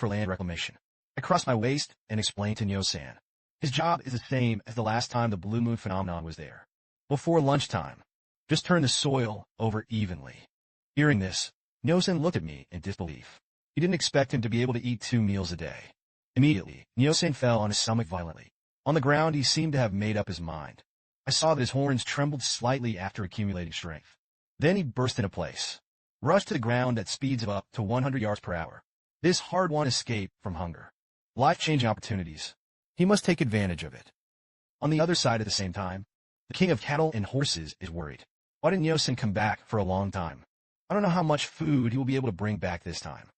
for land reclamation. I crossed my waist and explained to Nyo-san. His job is the same as the last time the blue moon phenomenon was there. Before lunchtime, just turn the soil over evenly. Hearing this, Nyo-san looked at me in disbelief. He didn't expect him to be able to eat 2 meals a day. Immediately, Nyo-san fell on his stomach violently. On the ground, he seemed to have made up his mind. I saw that his horns trembled slightly after accumulating strength. Then he burst into place, rushed to the ground at speeds of up to 100 yards per hour. This hard-won escape from hunger. Life-changing opportunities. He must take advantage of it. On the other side at the same time, the king of cattle and horses is worried. Why didn't Nyo-san come back for a long time? I don't know how much food he will be able to bring back this time.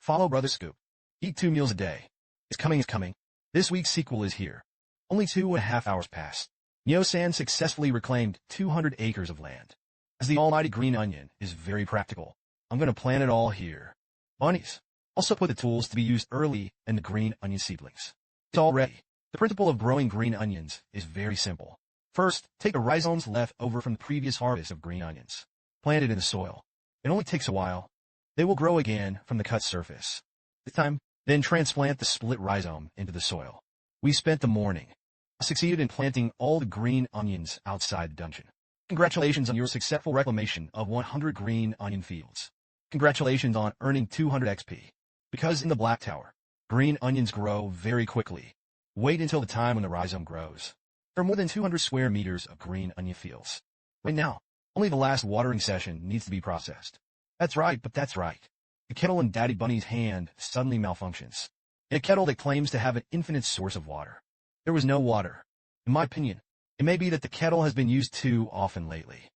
Follow Brother Scoop. Eat 2 meals a day. It's coming, it's coming. This week's sequel is here. Only 2.5 hours passed. Nyo-san successfully reclaimed 200 acres of land. As the almighty green onion is very practical, I'm going to plant it all here. Bunnies. Also put the tools to be used early in the green onion seedlings. It's all ready. The principle of growing green onions is very simple. First, take the rhizomes left over from the previous harvest of green onions. Plant it in the soil. It only takes a while. They will grow again from the cut surface. This time, then transplant the split rhizome into the soil. We spent the morning. I succeeded in planting all the green onions outside the dungeon. Congratulations on your successful reclamation of 100 green onion fields. Congratulations on earning 200 XP. Because in the Black Tower, green onions grow very quickly. Wait until the time when the rhizome grows. There are more than 200 square meters of green onion fields. Right now, only the last watering session needs to be processed. That's right, but that's right. The kettle in Daddy Bunny's hand suddenly malfunctions. In a kettle that claims to have an infinite source of water. There was no water. In my opinion, it may be that the kettle has been used too often lately.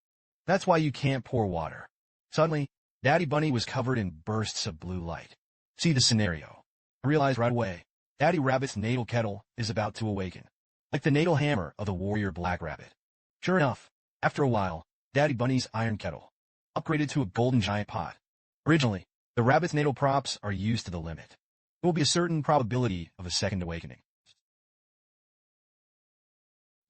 That's why you can't pour water. Suddenly, Daddy Bunny was covered in bursts of blue light. See the scenario. I realized right away, Daddy Rabbit's natal kettle is about to awaken. Like the natal hammer of the warrior Black Rabbit. Sure enough, after a while, Daddy Bunny's iron kettle upgraded to a golden giant pot. Originally, the rabbit's natal props are used to the limit. There will be a certain probability of a second awakening.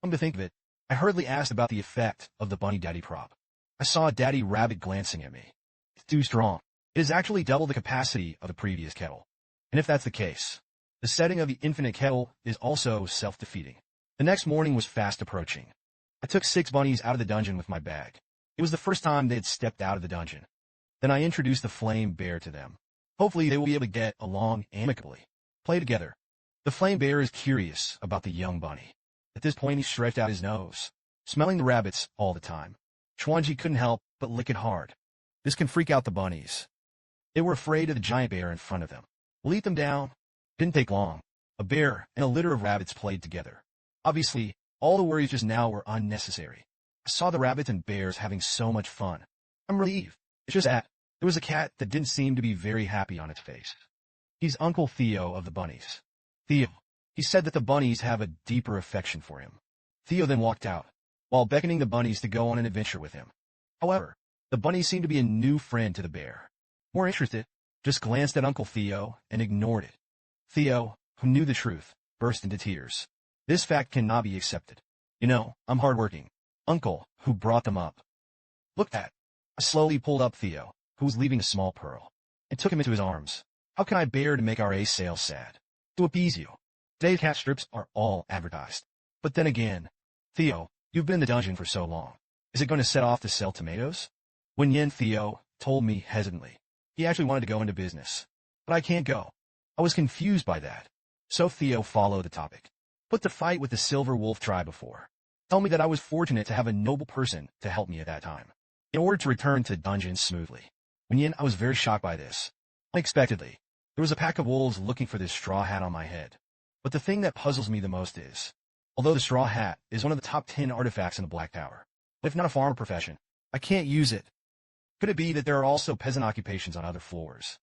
Come to think of it, I hurriedly asked about the effect of the Bunny Daddy prop. I saw Daddy Rabbit glancing at me. It's too strong. It is actually double the capacity of the previous kettle. And if that's the case, the setting of the infinite kettle is also self-defeating. The next morning was fast approaching. I took 6 bunnies out of the dungeon with my bag. It was the first time they had stepped out of the dungeon. Then I introduced the flame bear to them. Hopefully they will be able to get along amicably. Play together. The flame bear is curious about the young bunny. At this point he stretched out his nose, smelling the rabbits all the time. Chuanji couldn't help but lick it hard. This can freak out the bunnies. They were afraid of the giant bear in front of them. We'll eat them down. Didn't take long. A bear and a litter of rabbits played together. Obviously, all the worries just now were unnecessary. I saw the rabbits and bears having so much fun. I'm relieved. It's just that there was a cat that didn't seem to be very happy on its face. He's Uncle Theo of the bunnies. Theo. He said that the bunnies have a deeper affection for him. Theo then walked out, while beckoning the bunnies to go on an adventure with him. However, the bunnies seemed to be a new friend to the bear. More interested, just glanced at Uncle Theo and ignored it. Theo, who knew the truth, burst into tears. This fact cannot be accepted. You know, I'm hardworking. Uncle, who brought them up. Look at. I slowly pulled up Theo, who was leaving a small pearl, and took him into his arms. How can I bear to make our ace sale sad? To appease you. Today's cat strips are all advertised. But then again, Theo, you've been in the dungeon for so long. Is it going to set off to sell tomatoes? When Yen Theo told me hesitantly, he actually wanted to go into business. But I can't go. I was confused by that. So Theo followed the topic. Put the fight with the Silver Wolf tribe before. Tell me that I was fortunate to have a noble person to help me at that time, in order to return to the dungeon smoothly. When Yen, I was very shocked by this. Unexpectedly, there was a pack of wolves looking for this straw hat on my head. But the thing that puzzles me the most is, although the straw hat is one of the top 10 artifacts in the Black Tower, if not a farmer profession, I can't use it. Could it be that there are also peasant occupations on other floors?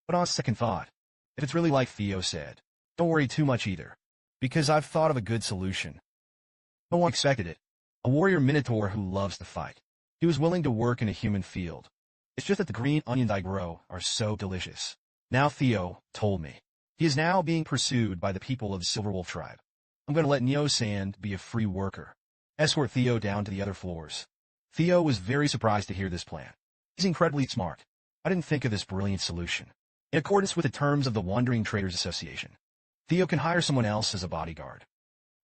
But on second thought, if it's really like Theo said, don't worry too much either, because I've thought of a good solution. No one expected it. A warrior minotaur who loves to fight. He was willing to work in a human field. It's just that the green onions I grow are so delicious. Now Theo told me. He is now being pursued by the people of the Silver Wolf tribe. I'm going to let Nyo-san be a free worker. Escort Theo down to the other floors. Theo was very surprised to hear this plan. He's incredibly smart. I didn't think of this brilliant solution. In accordance with the terms of the Wandering Traders Association, Theo can hire someone else as a bodyguard,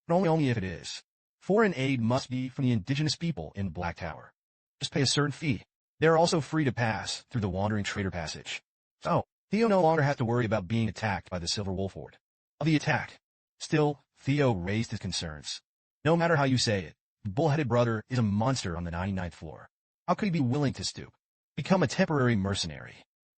but only if it is. Foreign aid must be from the indigenous people in Black Tower. Just pay a certain fee. They are also free to pass through the Wandering Trader Passage. So, Theo no longer has to worry about being attacked by the Silver Wolf Horde. Of the attack. Still, Theo raised his concerns. No matter how you say it, the bull-headed brother is a monster on the 99th floor. How could he be willing to stoop? Become a temporary mercenary.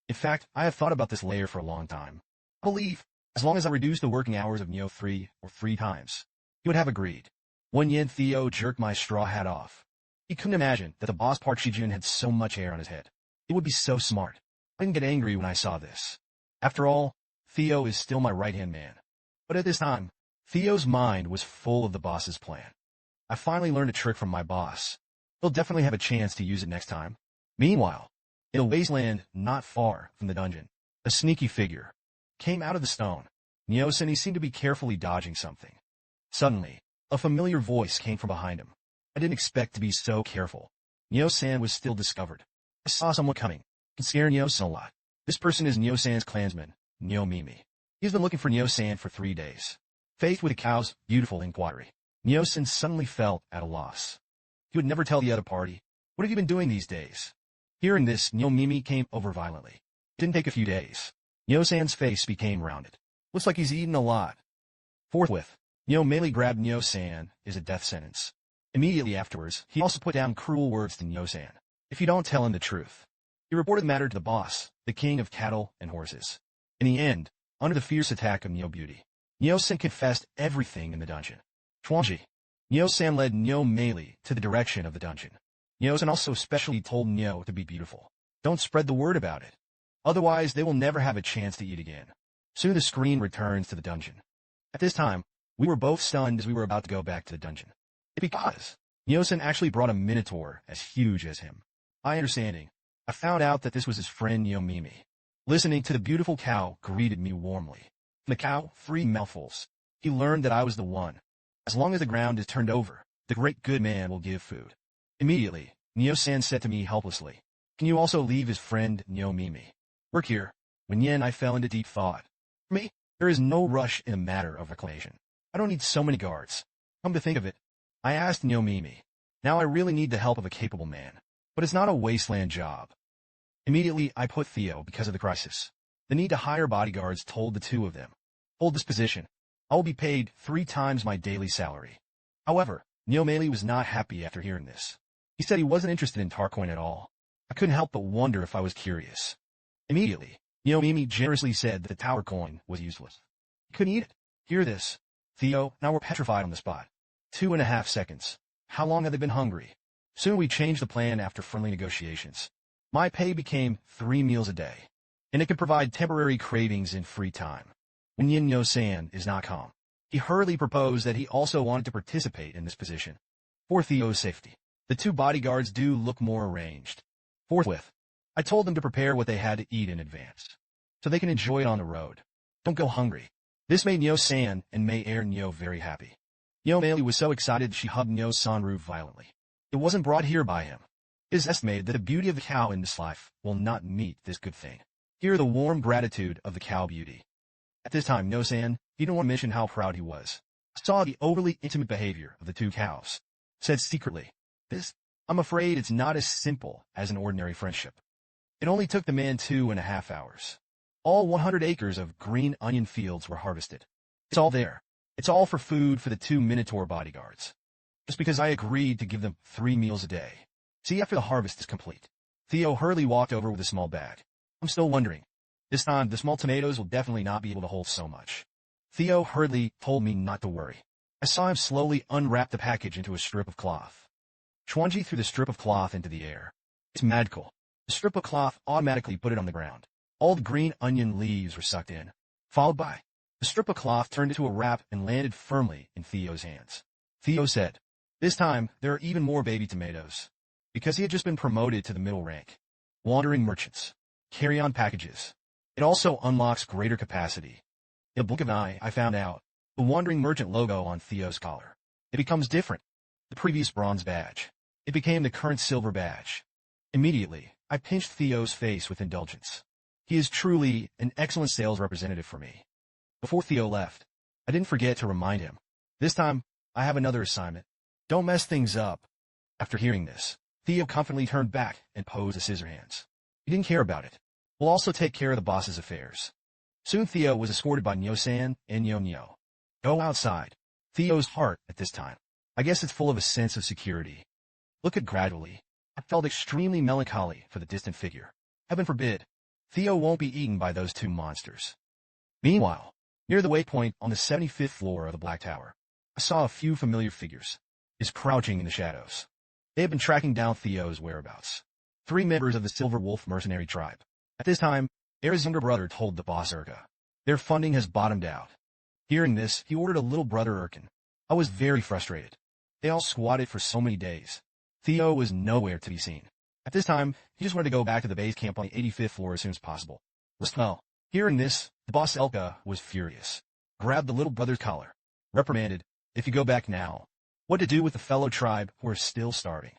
In fact, I have thought about this layer for a long time. I believe, as long as I reduce the working hours of Neo 3 or 3 times, he would have agreed. One yen Theo jerked my straw hat off. He couldn't imagine that the boss Park Sejun had so much hair on his head. It would be so smart. I didn't get angry when I saw this. After all, Theo is still my right-hand man. But at this time, Theo's mind was full of the boss's plan. I finally learned a trick from my boss. He'll definitely have a chance to use it next time. Meanwhile, in a wasteland not far from the dungeon, a sneaky figure came out of the stone. Nyosen, he seemed to be carefully dodging something. Suddenly, a familiar voice came from behind him. I didn't expect to be so careful. Nyo-san was still discovered. I saw someone coming. It can scare Nyo-san a lot. This person is Nyo-san's clansman, Nyo-mimi. He's been looking for Nyo-san for 3 days. Faced with the cow's beautiful inquiry, Nyo-san suddenly felt at a loss. He would never tell the other party. What have you been doing these days? Hearing this, Nyo-mimi came over violently. It didn't take a few days. Nyo-san's face became rounded. Looks like he's eaten a lot. Forthwith, Nyo-mimi grabbed Nyo-san is a death sentence. Immediately afterwards, he also put down cruel words to Nyo-san. If you don't tell him the truth. He reported the matter to the boss, the king of cattle and horses. In the end, under the fierce attack of Nyo-beauty, Nyo-san confessed everything in the dungeon. Chuanji. Nyo-san led Nyo-mimi to the direction of the dungeon. Nyo-san also specially told Nyo to be beautiful. Don't spread the word about it. Otherwise, they will never have a chance to eat again. Soon the screen returns to the dungeon. At this time, we were both stunned as we were about to go back to the dungeon. Because Nyo-san actually brought a minotaur as huge as him. My understanding, I found out that this was his friend Nyo-mimi. Listening to the beautiful cow greeted me warmly. From the cow, 3 mouthfuls. He learned that I was the one. As long as the ground is turned over, the great good man will give food. Immediately, Nyo-san said to me helplessly, can you also leave his friend Nyo-mimi? Work here. When Yen, I fell into deep thought. For me, there is no rush in a matter of reclamation. I don't need so many guards. Come to think of it, I asked Nyo-mimi. Now I really need the help of a capable man. But it's not a wasteland job. Immediately, I put Theo because of the crisis. The need to hire bodyguards told the 2 of them. Hold this position. I will be paid 3 times my daily salary. However, Nyo-mimi was not happy after hearing this. He said he wasn't interested in Tarcoin at all. I couldn't help but wonder if I was curious. Immediately, Nyo-mimi generously said that the tower coin was useless. He couldn't eat it. Hear this. Theo, now we're petrified on the spot. 2.5 seconds. How long have they been hungry? Soon we changed the plan after friendly negotiations. My pay became 3 meals a day, and it could provide temporary cravings in free time. When Yin Yo-san is not calm, he hurriedly proposed that he also wanted to participate in this position. For Theo's safety, the 2 bodyguards do look more arranged. Forthwith, I told them to prepare what they had to eat in advance, so they can enjoy it on the road. Don't go hungry. This made Nyo-san and May-er Nyo very happy. Nyo-mimi was so excited she hugged Nyo-sanru violently. It wasn't brought here by him. It is estimated that the beauty of the cow in this life will not meet this good thing. Hear the warm gratitude of the cow beauty. At this time, Nyo-san, he didn't want to mention how proud he was. I saw the overly intimate behavior of the 2 cows. Said secretly, I'm afraid it's not as simple as an ordinary friendship. It only took the man 2.5 hours. All 100 acres of green onion fields were harvested. It's all there. It's all for food for the 2 Minotaur bodyguards. Just because I agreed to give them 3 meals a day. See, after the harvest is complete, Theo hurriedly walked over with a small bag. I'm still wondering. This time, the small tomatoes will definitely not be able to hold so much. Theo hurriedly told me not to worry. I saw him slowly unwrap the package into a strip of cloth. Chuanji threw the strip of cloth into the air. It's magical. The strip of cloth automatically put it on the ground. All the green onion leaves were sucked in. Followed by, the strip of cloth turned into a wrap and landed firmly in Theo's hands. Theo said, this time, there are even more baby tomatoes. Because he had just been promoted to the middle rank. Wandering merchants. Carry-on packages. It also unlocks greater capacity. In a blink of an eye, I found out the wandering merchant logo on Theo's collar. It becomes different. The previous bronze badge. It became the current silver badge. Immediately, I pinched Theo's face with indulgence. He is truly an excellent sales representative for me. Before Theo left, I didn't forget to remind him. This time, I have another assignment. Don't mess things up. After hearing this, Theo confidently turned back and posed the scissor hands. He didn't care about it. We'll also take care of the boss's affairs. Soon Theo was escorted by Nyo-san and Nyo-Nyo. Go outside. Theo's heart at this time. I guess it's full of a sense of security. Look at gradually. I felt extremely melancholy for the distant figure. Heaven forbid, Theo won't be eaten by those two monsters. Meanwhile, near the waypoint on the 75th floor of the Black Tower, I saw a few familiar figures, is crouching in the shadows. They have been tracking down Theo's whereabouts. 3 members of the Silver Wolf mercenary tribe. At this time, Era's younger brother told the boss Urka. Their funding has bottomed out. Hearing this, he ordered a little brother Urkin. I was very frustrated. They all squatted for so many days. Theo was nowhere to be seen. At this time, he just wanted to go back to the base camp on the 85th floor as soon as possible. Well, hearing this, the boss Elka was furious. Grabbed the little brother's collar. Reprimanded, if you go back now, what to do with the fellow tribe who are still starving.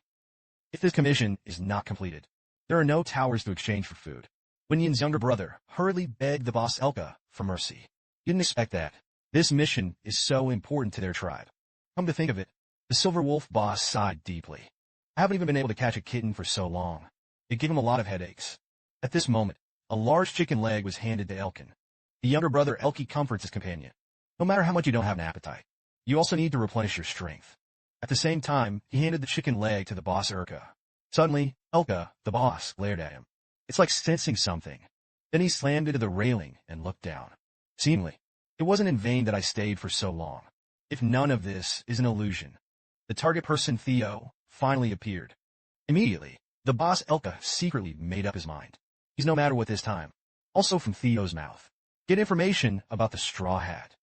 If this commission is not completed, there are no towers to exchange for food. When Yin's younger brother hurriedly begged the boss Elka for mercy. He didn't expect that. This mission is so important to their tribe. Come to think of it, the Silver Wolf boss sighed deeply. I haven't even been able to catch a kitten for so long. It gave him a lot of headaches. At this moment, a large chicken leg was handed to Elkin. The younger brother Elki comforts his companion. No matter how much you don't have an appetite, you also need to replenish your strength. At the same time, he handed the chicken leg to the boss Urka. Suddenly, Elka, the boss, glared at him. It's like sensing something. Then he slammed into the railing and looked down. Seemingly, it wasn't in vain that I stayed for so long. If none of this is an illusion, the target person Theo finally appeared. Immediately, the boss Elka secretly made up his mind. He's no matter what this time. Also from Theo's mouth. Get information about the Straw Hat.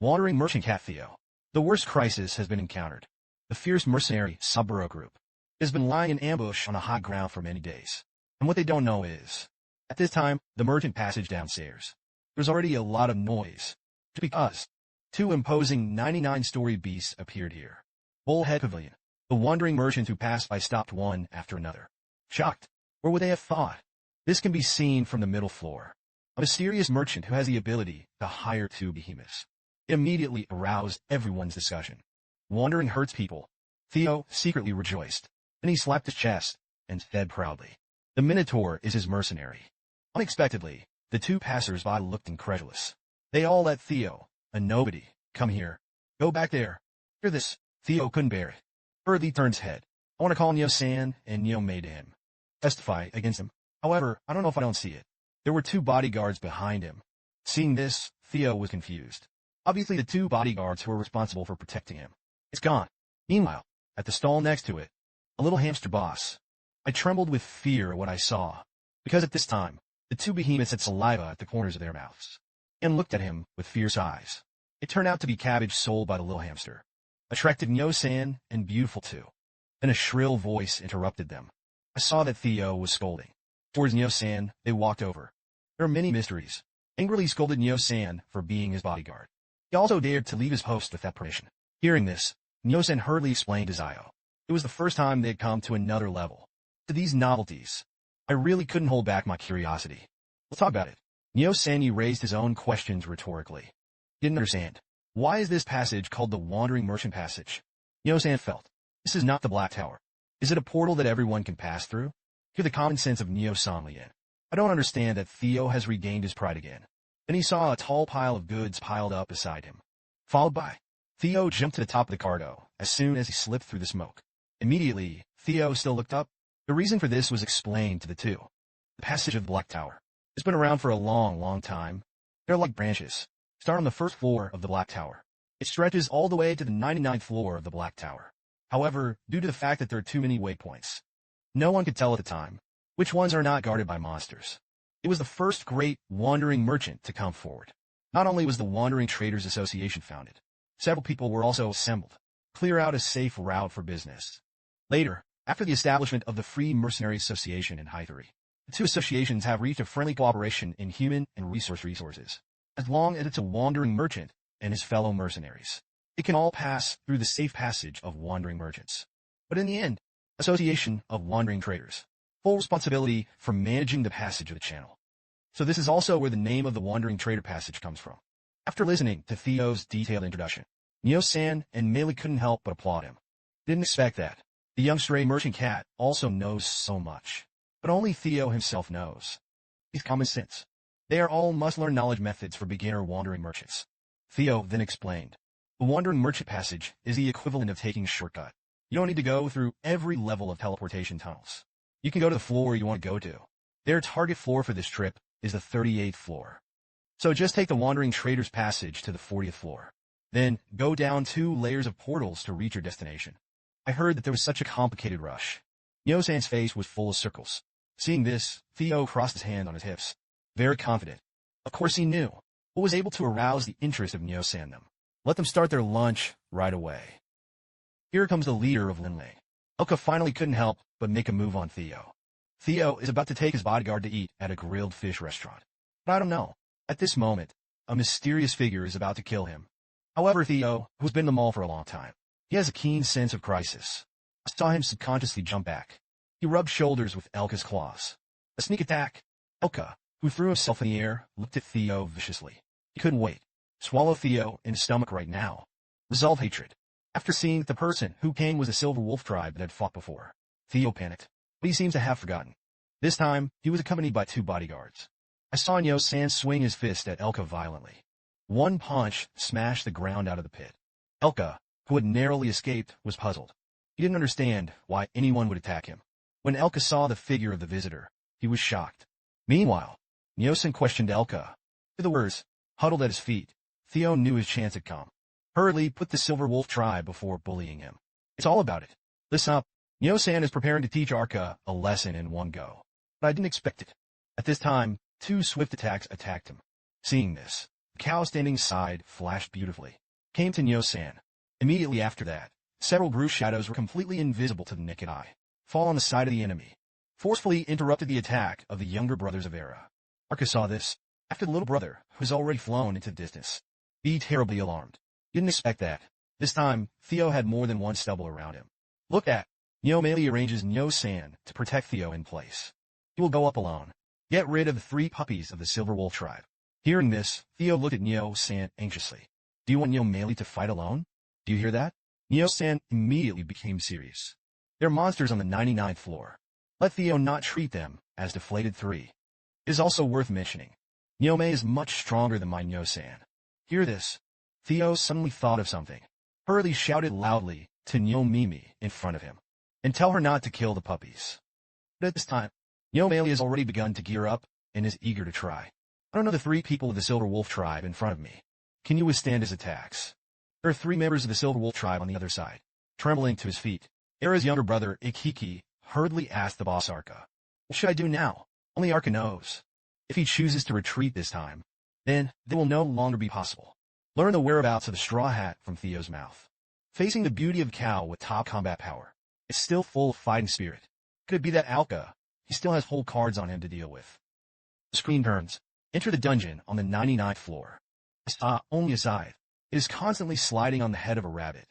Wandering merchant cat Theo. The worst crisis has been encountered. The fierce mercenary Saburo group has been lying in ambush on a high ground for many days. And what they don't know is, at this time, the merchant passage downstairs. There's already a lot of noise. Because 2 imposing 99-story beasts appeared here. Bullhead Pavilion. The wandering merchant who passed by stopped one after another. Shocked. Or would they have thought? This can be seen from the middle floor. A mysterious merchant who has the ability to hire 2 behemoths. It immediately aroused everyone's discussion. Wandering hurts people. Theo secretly rejoiced. Then he slapped his chest and said proudly, the Minotaur is his mercenary. Unexpectedly, the 2 passers-by looked incredulous. They all let Theo, a nobody, come here. Go back there. Hear this. Theo couldn't bear it. Hurriedly turned his head. I want to call Nyo-san and Nyo-Mei to him. Testify against him. However, I don't know if I don't see it. There were 2 bodyguards behind him. Seeing this, Theo was confused. Obviously the 2 bodyguards who were responsible for protecting him. It's gone. Meanwhile, at the stall next to it, a little hamster boss. I trembled with fear at what I saw, because at this time, the 2 behemoths had saliva at the corners of their mouths, and looked at him with fierce eyes. It turned out to be cabbage sold by the little hamster. Attractive Nyo-san and beautiful too. Then a shrill voice interrupted them. I saw that Theo was scolding. Towards Nyo-san, they walked over. There are many mysteries. Angrily scolded Nyo-san for being his bodyguard. He also dared to leave his post without permission. Hearing this, Nyo-san hurriedly explained to Zio. It was the first time they had come to another level. To these novelties, I really couldn't hold back my curiosity. Let's talk about it. Nyo-san raised his own questions rhetorically. He didn't understand. Why is this passage called the Wandering Merchant Passage? Nyo-san felt. This is not the Black Tower. Is it a portal that everyone can pass through? Hear the common sense of Nyo-san in. I don't understand that Theo has regained his pride again. Then he saw a tall pile of goods piled up beside him. Followed by, Theo jumped to the top of the cargo as soon as he slipped through the smoke. Immediately, Theo still looked up. The reason for this was explained to the 2. The passage of the Black Tower. It's been around for a long, long time. They're like branches. Start on the 1st floor of the Black Tower. It stretches all the way to the 99th floor of the Black Tower. However, due to the fact that there are too many waypoints, no one could tell at the time which ones are not guarded by monsters. It was the first great wandering merchant to come forward. Not only was the Wandering Traders Association founded, several people were also assembled, clear out a safe route for business. Later, after the establishment of the Free Mercenary Association in Hythere, the 2 associations have reached a friendly cooperation in human and resources. As long as it's a wandering merchant and his fellow mercenaries, it can all pass through the safe passage of wandering merchants. But in the end, Association of Wandering Traders, full responsibility for managing the passage of the channel. So this is also where the name of the Wandering Trader passage comes from. After listening to Theo's detailed introduction, Neo-san and Meili couldn't help but applaud him. Didn't expect that. The young stray merchant cat also knows so much. But only Theo himself knows. He's common sense. They are all must-learn knowledge methods for beginner wandering merchants. Theo then explained. The Wandering Merchant Passage is the equivalent of taking a shortcut. You don't need to go through every level of teleportation tunnels. You can go to the floor you want to go to. Their target floor for this trip is the 38th floor. So just take the Wandering Trader's Passage to the 40th floor. Then go down 2 layers of portals to reach your destination. I heard that there was such a complicated rush. Neo-san's face was full of circles. Seeing this, Theo crossed his hand on his hips. Very confident. Of course he knew, but was able to arouse the interest of Neo-san them. Let them start their lunch right away. Here comes the leader of Linley. Elka finally couldn't help but make a move on Theo. Theo is about to take his bodyguard to eat at a grilled fish restaurant. But I don't know. At this moment, a mysterious figure is about to kill him. However, Theo, who's been in the mall for a long time, he has a keen sense of crisis. I saw him subconsciously jump back. He rubbed shoulders with Elka's claws. A sneak attack. Elka, who threw himself in the air, looked at Theo viciously. He couldn't wait. Swallow Theo in his stomach right now. Resolve hatred. After seeing that the person who came was a Silver Wolf tribe that had fought before, Theo panicked, but he seems to have forgotten. This time, he was accompanied by 2 bodyguards. I saw Neo-san swing his fist at Elka violently. One punch smashed the ground out of the pit. Elka, who had narrowly escaped, was puzzled. He didn't understand why anyone would attack him. When Elka saw the figure of the visitor, he was shocked. Meanwhile, Neo-san questioned Elka. To the words, huddled at his feet, Theo knew his chance had come. Hurriedly put the Silver Wolf tribe before bullying him. It's all about it. Listen up. Neo-san is preparing to teach Arka a lesson in one go. But I didn't expect it. At this time, 2 swift attacks attacked him. Seeing this, the cow standing side flashed beautifully. Came to Neo-san. Immediately after that, several blue shadows were completely invisible to the naked eye. Fall on the side of the enemy. Forcefully interrupted the attack of the younger brothers of Era. Arka saw this. After the little brother, who was already flown into the distance, be terribly alarmed. Didn't expect that. This time, Theo had more than one stubble around him. Look at. Meili arranges Neo-san to protect Theo in place. He will go up alone. Get rid of the 3 puppies of the Silver Wolf tribe. Hearing this, Theo looked at Neo-san anxiously. Do you want Meili to fight alone? Do you hear that? Neo-san immediately became serious. They're monsters on the 99th floor. Let Theo not treat them as deflated 3. It is also worth mentioning. Meili is much stronger than my Neo-san. Hear this. Theo suddenly thought of something. Hurriedly shouted loudly to Meili in front of him. And tell her not to kill the puppies. But at this time, Meili has already begun to gear up and is eager to try. I don't know the 3 people of the Silver Wolf tribe in front of me. Can you withstand his attacks? There are 3 members of the Silver Wolf tribe on the other side. Trembling to his feet, Era's younger brother, Ikiki, hurriedly asked the boss Arka. What should I do now? Only Arka knows. If he chooses to retreat this time, then they will no longer be possible. Learn the whereabouts of the straw hat from Theo's mouth. Facing the beauty of Cow with top combat power, it's still full of fighting spirit. Could it be that Alka? He still has whole cards on him to deal with. The screen turns. Enter the dungeon on the 99th floor. I saw only a scythe. It is constantly sliding on the head of a rabbit.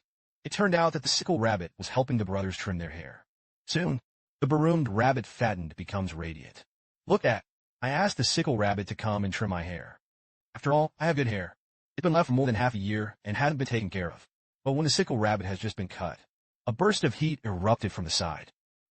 It turned out that the sickle rabbit was helping the brothers trim their hair. Soon, the baroomed rabbit fattened becomes radiant. Look at. I asked the sickle rabbit to come and trim my hair. After all, I have good hair. It's been left for more than half a year and hasn't been taken care of. But when the sickle rabbit has just been cut, a burst of heat erupted from the side.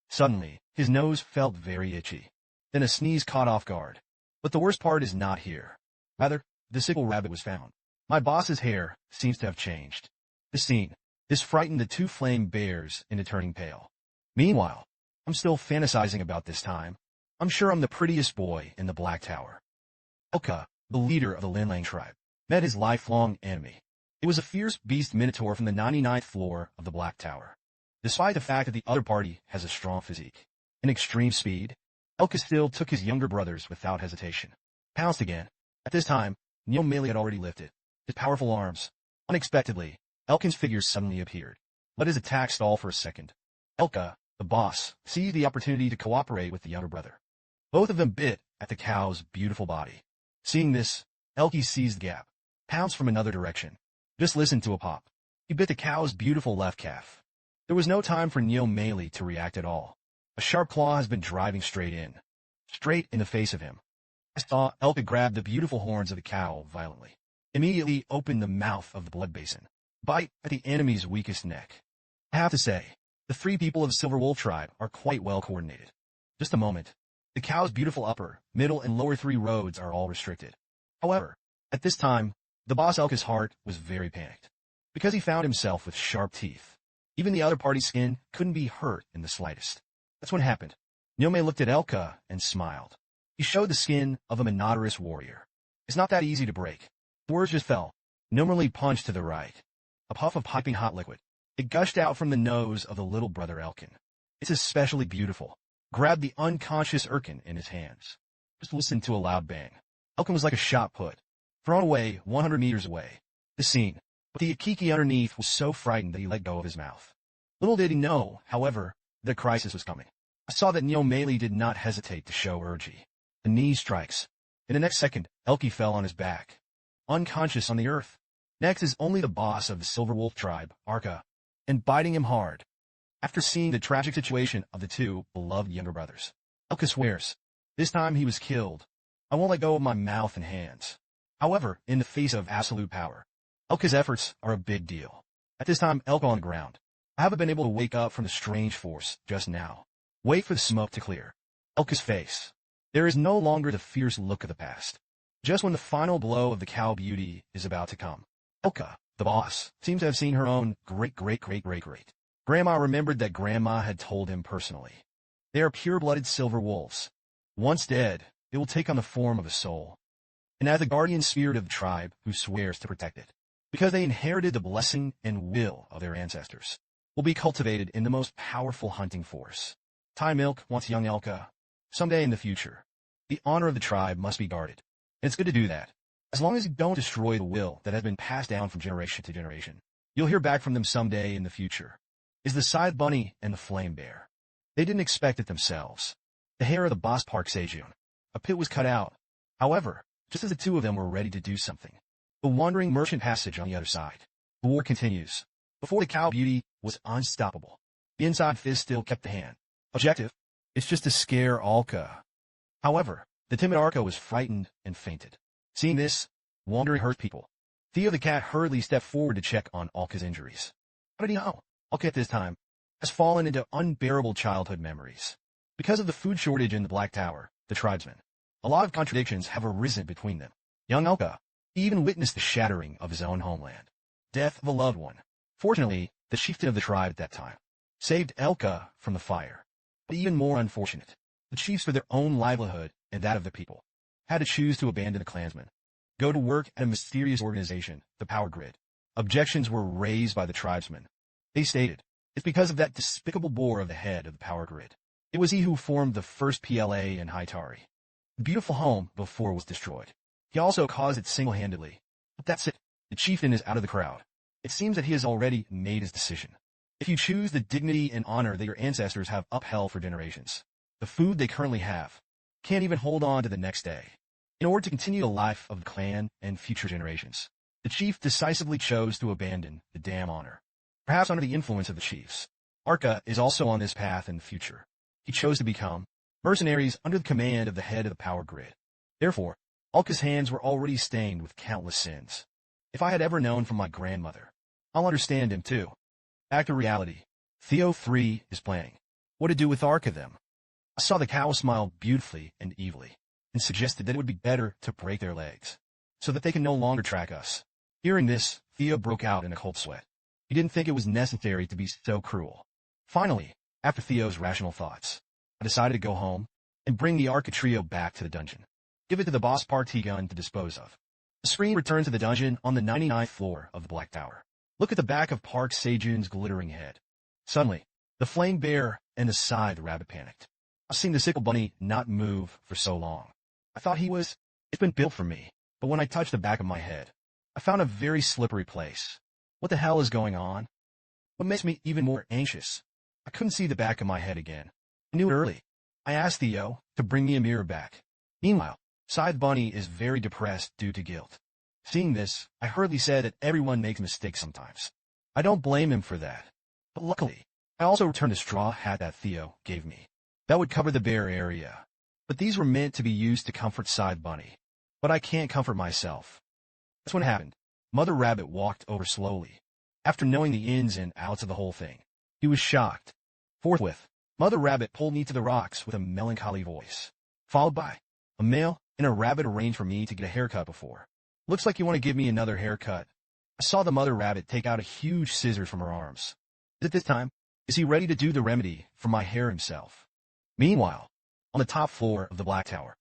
Suddenly, his nose felt very itchy. Then a sneeze caught off guard. But the worst part is not here. Rather, the sickle rabbit was found. My boss's hair seems to have changed. This frightened the 2 flame bears into turning pale. Meanwhile, I'm still fantasizing about this time. I'm sure I'm the prettiest boy in the Black Tower. Elka, the leader of the Linlang tribe, met his lifelong enemy. It was a fierce beast minotaur from the 99th floor of the Black Tower. Despite the fact that the other party has a strong physique and extreme speed, Elka still took his younger brothers without hesitation. Pounced again. At this time, Meili had already lifted his powerful arms. Unexpectedly, Elkin's figure suddenly appeared. Let his attack stall for a second. Elka, the boss, seized the opportunity to cooperate with the younger brother. Both of them bit at the cow's beautiful body. Seeing this, Elki seized the gap, pounced from another direction. Just listen to a pop. He bit the cow's beautiful left calf. There was no time for Meili to react at all. A sharp claw has been driving straight in the face of him. I saw Elka grab the beautiful horns of the cow violently, immediately open the mouth of the blood basin, bite at the enemy's weakest neck. I have to say, the three people of the Silver Wolf tribe are quite well coordinated. Just a moment. The cow's beautiful upper, middle, and lower three roads are all restricted. However, at this time, the boss Elka's heart was very panicked, because he found himself with sharp teeth. Even the other party's skin couldn't be hurt in the slightest. That's what happened. Nyome looked at Elka and smiled. He showed the skin of a monotonous warrior. It's not that easy to break. The words just fell. Nyome punched to the right. A puff of piping hot liquid. It gushed out from the nose of the little brother Elkin. It's especially beautiful. Grabbed the unconscious Erkin in his hands. Just listened to a loud bang. Elkin was like a shot put, thrown away 100 meters away. The scene. But the Akiki underneath was so frightened that he let go of his mouth. Little did he know, however, that a crisis was coming. I saw that Nyome did not hesitate to show urgency. The knee strikes. In the next second, Elki fell on his back, unconscious on the earth. Next is only the boss of the Silver Wolf tribe, Arka, and biting him hard. After seeing the tragic situation of the two beloved younger brothers, Elka swears, this time he was killed. I won't let go of my mouth and hands. However, in the face of absolute power, Elka's efforts are a big deal. At this time, Elka on the ground. I haven't been able to wake up from the strange force just now. Wait for the smoke to clear. Elka's face. There is no longer the fierce look of the past. Just when the final blow of the cow beauty is about to come. Elka, the boss, seems to have seen her own great grandma remembered that grandma had told him personally. They are pure-blooded silver wolves. Once dead, it will take on the form of a soul. And as the guardian spirit of the tribe who swears to protect it, because they inherited the blessing and will of their ancestors, will be cultivated in the most powerful hunting force. Thai milk wants young Elka. Someday in the future, the honor of the tribe must be guarded. And it's good to do that. As long as you don't destroy the will that has been passed down from generation to generation, you'll hear back from them someday in the future. Is the scythe bunny and the flame bear. They didn't expect it themselves. The hair of the boss Park Sejun. A pit was cut out. However, just as the two of them were ready to do something, the wandering merchant passage on the other side. The war continues. Before the cow beauty was unstoppable. The inside fist still kept the hand. Objective? It's just to scare Alka. However, the timid Arka was frightened and fainted. Seeing this, wandering hurt people. Theo the cat hurriedly stepped forward to check on Alka's injuries. How did he know? Alka at this time has fallen into unbearable childhood memories. Because of the food shortage in the Black Tower, the tribesmen, a lot of contradictions have arisen between them. Young Alka even witnessed the shattering of his own homeland. Death of a loved one. Fortunately, the chieftain of the tribe at that time saved Elka from the fire. But even more unfortunate, the chiefs for their own livelihood and that of the people had to choose to abandon the clansmen, go to work at a mysterious organization, the Power Grid. Objections were raised by the tribesmen. They stated, it's because of that despicable boar of the head of the Power Grid. It was he who formed the first PLA in Haitari. The beautiful home before was destroyed. He also caused it single-handedly. But that's it. The chieftain is out of the crowd. It seems that he has already made his decision. If you choose the dignity and honor that your ancestors have upheld for generations, the food they currently have can't even hold on to the next day. In order to continue the life of the clan and future generations, the chief decisively chose to abandon the damn honor. Perhaps under the influence of the chiefs, Arka is also on this path in the future. He chose to become mercenaries under the command of the head of the Power Grid. Therefore, Alka's hands were already stained with countless sins. If I had ever known from my grandmother, I'll understand him too. Back to reality. Theo 3 is planning what to do with Arka them. I saw the cow smile beautifully and evilly, and suggested that it would be better to break their legs, so that they can no longer track us. Hearing this, Theo broke out in a cold sweat. He didn't think it was necessary to be so cruel. Finally, after Theo's rational thoughts, I decided to go home and bring the Arka trio back to the dungeon. Give it to the boss Party gun to dispose of. The screen returned to the dungeon on the 99th floor of the Black Tower. Look at the back of Park Sejun's glittering head. Suddenly, the flame bear and the scythe rabbit panicked. I've seen the sickle bunny not move for so long. I thought it's been built for me, but when I touched the back of my head, I found a very slippery place. What the hell is going on? What makes me even more anxious? I couldn't see the back of my head again. I knew it early. I asked Theo to bring me a mirror back. Meanwhile, Scythe Bunny is very depressed due to guilt. Seeing this, I hurriedly said that everyone makes mistakes sometimes. I don't blame him for that. But luckily, I also returned a straw hat that Theo gave me. That would cover the bare area. But these were meant to be used to comfort Side Bunny. But I can't comfort myself. That's when it happened. Mother Rabbit walked over slowly. After knowing the ins and outs of the whole thing, he was shocked. Forthwith, Mother Rabbit pulled me to the rocks with a melancholy voice, followed by a male and a rabbit arranged for me to get a haircut before. Looks like you want to give me another haircut. I saw the Mother Rabbit take out a huge scissors from her arms. At this time, is he ready to do the remedy for my hair himself? Meanwhile, on the top floor of the Black Tower,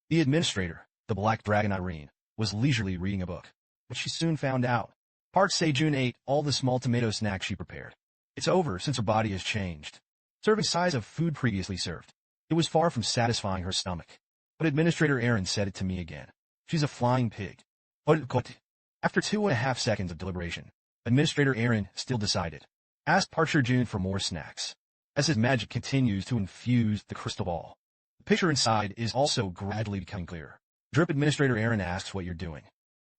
the administrator, the Black Dragon Irene, was leisurely reading a book, but she soon found out. Park Sejun ate all the small tomato snacks she prepared. It's over since her body has changed. Serving size of food previously served. It was far from satisfying her stomach. But Administrator Aaron said it to me again. She's a flying pig. After 2.5 seconds of deliberation, Administrator Aaron still decided. Asked Park Sejun for more snacks. As his magic continues to infuse the crystal ball, the picture inside is also gradually becoming clearer. Drip Administrator Aaron asks what you're doing.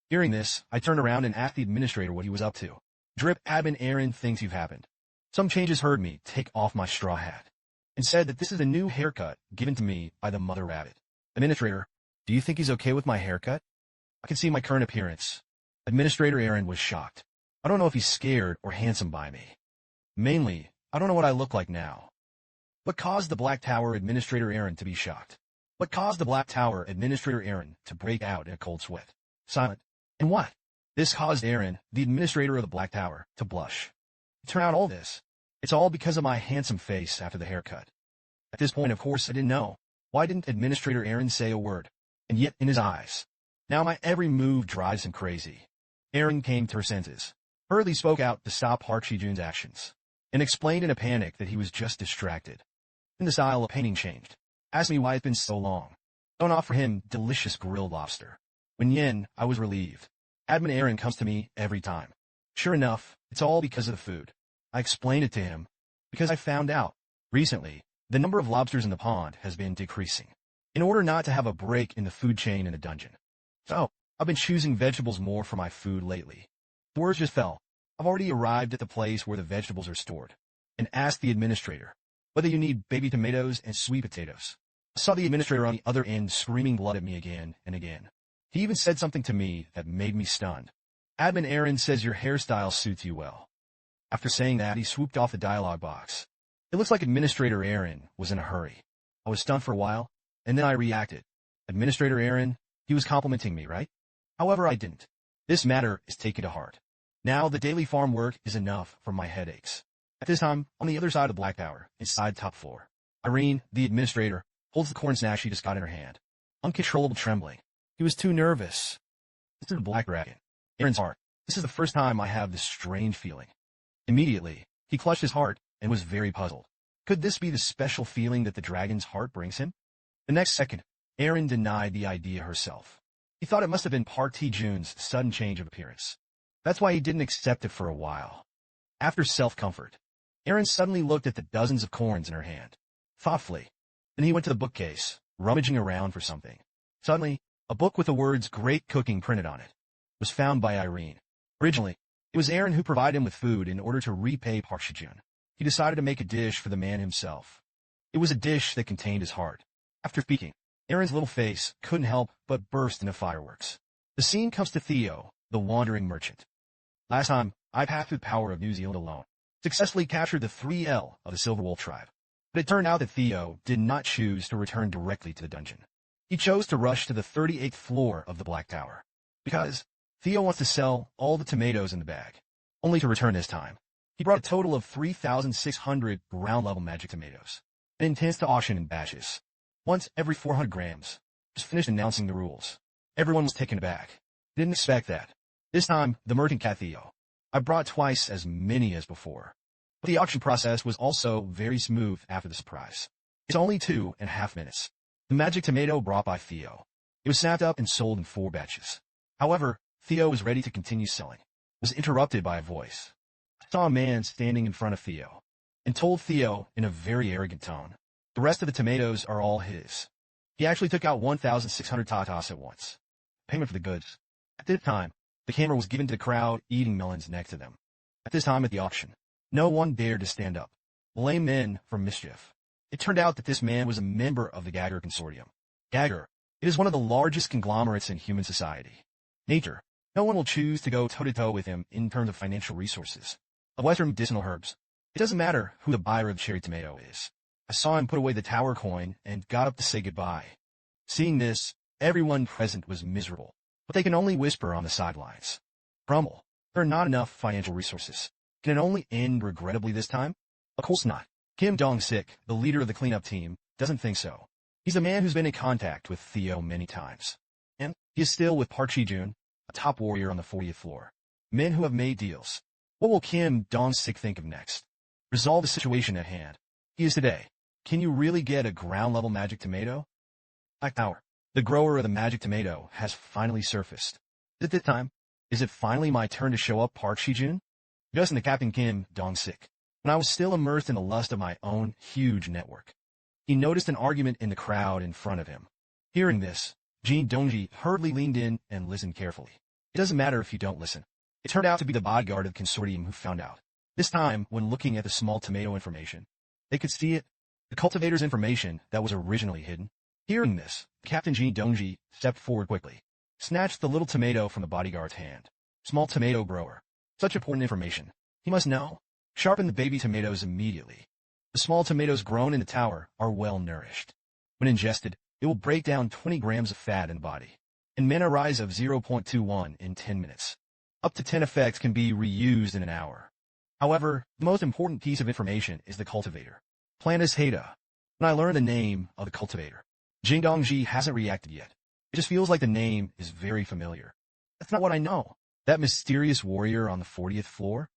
Hearing this, I turned around and asked the administrator what he was up to. Drip Admin Aaron thinks you've happened. Some changes heard me take off my straw hat and said that this is a new haircut given to me by the Mother Rabbit. Administrator, do you think he's okay with my haircut? I can see my current appearance. Administrator Aaron was shocked. I don't know if he's scared or handsome by me. Mainly, I don't know what I look like now. What caused the Black Tower Administrator Aaron to be shocked? What caused the Black Tower Administrator Aaron to break out in a cold sweat? Silent. And what? This caused Aaron, the administrator of the Black Tower, to blush. It turned out all this. It's all because of my handsome face after the haircut. At this point, of course, I didn't know. Why didn't Administrator Aaron say a word? And yet, in his eyes, now my every move drives him crazy. Aaron came to her senses, hurriedly spoke out to stop Park Sejun's actions, and explained in a panic that he was just distracted. Then the style of painting changed. Asked me why it's been so long. Don't offer him delicious grilled lobster. When yen, I was relieved. Admin Aaron comes to me every time. Sure enough, it's all because of the food. I explained it to him, because I found out, recently, the number of lobsters in the pond has been decreasing, in order not to have a break in the food chain in the dungeon. So, I've been choosing vegetables more for my food lately. The words just fell. I've already arrived at the place where the vegetables are stored, and asked the administrator whether you need baby tomatoes and sweet potatoes. I saw the administrator on the other end screaming blood at me again and again. He even said something to me that made me stunned. Admin Aaron says your hairstyle suits you well. After saying that, he swooped off the dialogue box. It looks like Administrator Aaron was in a hurry. I was stunned for a while, and then I reacted. Administrator Aaron, he was complimenting me, right? However, I didn't. This matter is taken to heart. Now the daily farm work is enough for my headaches. At this time, on the other side of the Black Tower, inside top floor, Irene, the administrator, holds the corn snack she just got in her hand. Uncontrollable trembling. He was too nervous. This is the Black Dragon. Aaron's heart. This is the first time I have this strange feeling. Immediately, he clutched his heart and was very puzzled. Could this be the special feeling that the dragon's heart brings him? The next second, Aaron denied the idea herself. He thought it must have been Park Sejun's sudden change of appearance. That's why he didn't accept it for a while. After self-comfort, Aaron suddenly looked at the dozens of corns in her hand, thoughtfully. Then he went to the bookcase, rummaging around for something. Suddenly, a book with the words "Great Cooking" printed on it was found by Irene. Originally, it was Aaron who provided him with food in order to repay Park Sejun. He decided to make a dish for the man himself. It was a dish that contained his heart. After speaking, Aaron's little face couldn't help but burst into fireworks. The scene comes to Theo, the wandering merchant. Last time, I passed through the power of New Zealand alone, successfully captured the 3L of the Silver Wolf tribe. But it turned out that Theo did not choose to return directly to the dungeon. He chose to rush to the 38th floor of the Black Tower, because Theo wants to sell all the tomatoes in the bag, only to return this time. He brought a total of 3,600 ground-level magic tomatoes, and intends to auction in batches, once every 400 grams. Just finished announcing the rules. Everyone was taken aback. Didn't expect that. This time, the merchant cat Theo. I brought twice as many as before. But the auction process was also very smooth after the surprise. It's only 2.5 minutes. The magic tomato brought by Theo. It was snapped up and sold in 4 batches. However, Theo was ready to continue selling. Was interrupted by a voice. I saw a man standing in front of Theo, and told Theo in a very arrogant tone, the rest of the tomatoes are all his. He actually took out 1,600 tatas at once. Payment for the goods. At this time, the camera was given to the crowd eating melons next to them. At this time at the auction, no one dared to stand up. Blame men for mischief. It turned out that this man was a member of the Gagger Consortium. Gagger. It is one of the largest conglomerates in human society. Nature. No one will choose to go toe-to-toe with him in terms of financial resources. Of Western medicinal herbs. It doesn't matter who the buyer of the cherry tomato is. I saw him put away the tower coin and got up to say goodbye. Seeing this, everyone present was miserable, but they can only whisper on the sidelines. Grumble. There are not enough financial resources. Can it only end regrettably this time? Of course not. Kim Dong-sik, the leader of the cleanup team, doesn't think so. He's a man who's been in contact with Theo many times. And he is still with Park Sejun, a top warrior on the 40th floor. Men who have made deals. What will Kim Dong-sik think of next? Resolve the situation at hand. He is today. Can you really get a ground-level magic tomato? Black Tower. The grower of the magic tomato has finally surfaced. Is it this time? Is it finally my turn to show up Park Sejun? Just in the Captain Kim Dong-sik. When I was still immersed in the lust of my own huge network. He noticed an argument in the crowd in front of him. Hearing this, Jin Dongji hurriedly leaned in and listened carefully. It doesn't matter if you don't listen. It turned out to be the bodyguard of the consortium who found out. This time, when looking at the small tomato information, they could see it, the cultivator's information that was originally hidden. Hearing this, Captain Jin Dongji stepped forward quickly, snatched the little tomato from the bodyguard's hand. Small tomato grower. Such important information. He must know. Sharpen the baby tomatoes immediately. The small tomatoes grown in the tower are well nourished. When ingested, it will break down 20 grams of fat in the body, and mana rise of 0.21 in 10 minutes. Up to 10 effects can be reused in an hour. However, the most important piece of information is the cultivator. Planus Hada. When I learned the name of the cultivator, Jin Dongji hasn't reacted yet. It just feels like the name is very familiar. That's not what I know. That mysterious warrior on the 40th floor?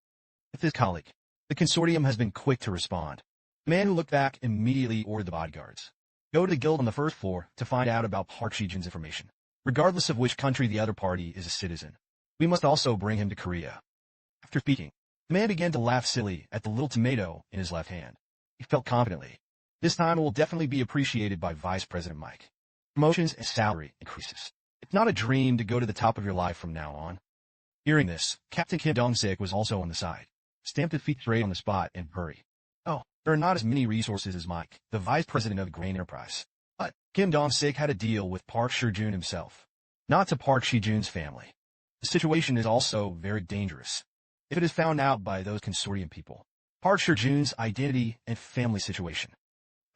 With his colleague, the consortium has been quick to respond. The man who looked back immediately ordered the bodyguards. Go to the guild on the first floor to find out about Park Sejun's information, regardless of which country the other party is a citizen. We must also bring him to Korea. After speaking, the man began to laugh silly at the little tomato in his left hand. He felt confidently. This time it will definitely be appreciated by Vice President Mike. Promotions and salary increases. It's not a dream to go to the top of your life from now on. Hearing this, Captain Kim Dong-sik was also on the side. Stamped his feet straight on the spot and hurried. Oh, there are not as many resources as Mike, the vice president of the grain enterprise. But Kim Dong-sik had a deal with Park Sejun himself. Not to Park Sejun's family. The situation is also very dangerous. If it is found out by those consortium people, Park Sejun's identity and family situation.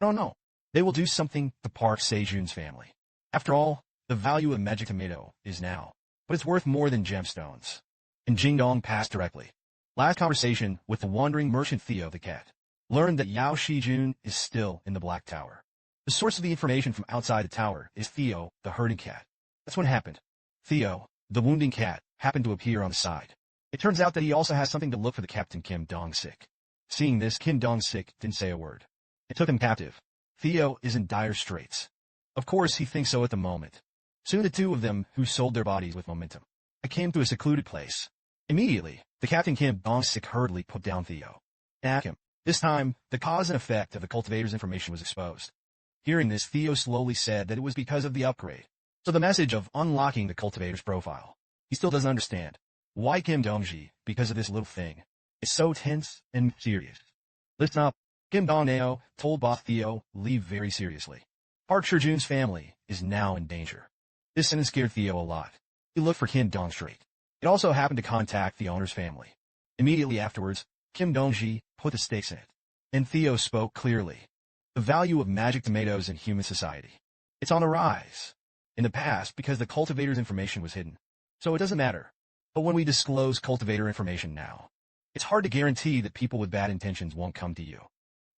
I don't know. They will do something to Park Sejun's family. After all, the value of magic tomato is now, but it's worth more than gemstones. And Jingdong passed directly. Last conversation with the wandering merchant Theo the cat. Learned that Yao Shijun is still in the Black Tower. The source of the information from outside the tower is Theo, the herding cat. That's what happened. Theo, the wounding cat, happened to appear on the side. It turns out that he also has something to look for the Captain Kim Dong-sik. Seeing this, Kim Dong-sik didn't say a word. It took him captive. Theo is in dire straits. Of course, he thinks so at the moment. Soon the two of them, who sold their bodies with momentum, I came to a secluded place. Immediately, the Captain Kim Dong-sik hurriedly put down Theo. Attack him. This time, the cause and effect of the cultivator's information was exposed. Hearing this, Theo slowly said that it was because of the upgrade. So the message of unlocking the cultivator's profile. He still doesn't understand. Why Kim Dongji, because of this little thing, is so tense and serious. Listen up. Kim Dong-nao told boss Theo, leave very seriously. Park Sejun's family is now in danger. This sentence scared Theo a lot. He looked for Kim Dong-straight. It also happened to contact the owner's family. Immediately afterwards, Kim Dongji put the stakes in it. And Theo spoke clearly. The value of magic tomatoes in human society. It's on the rise. In the past, because the cultivator's information was hidden. So it doesn't matter. But when we disclose cultivator information now, it's hard to guarantee that people with bad intentions won't come to you.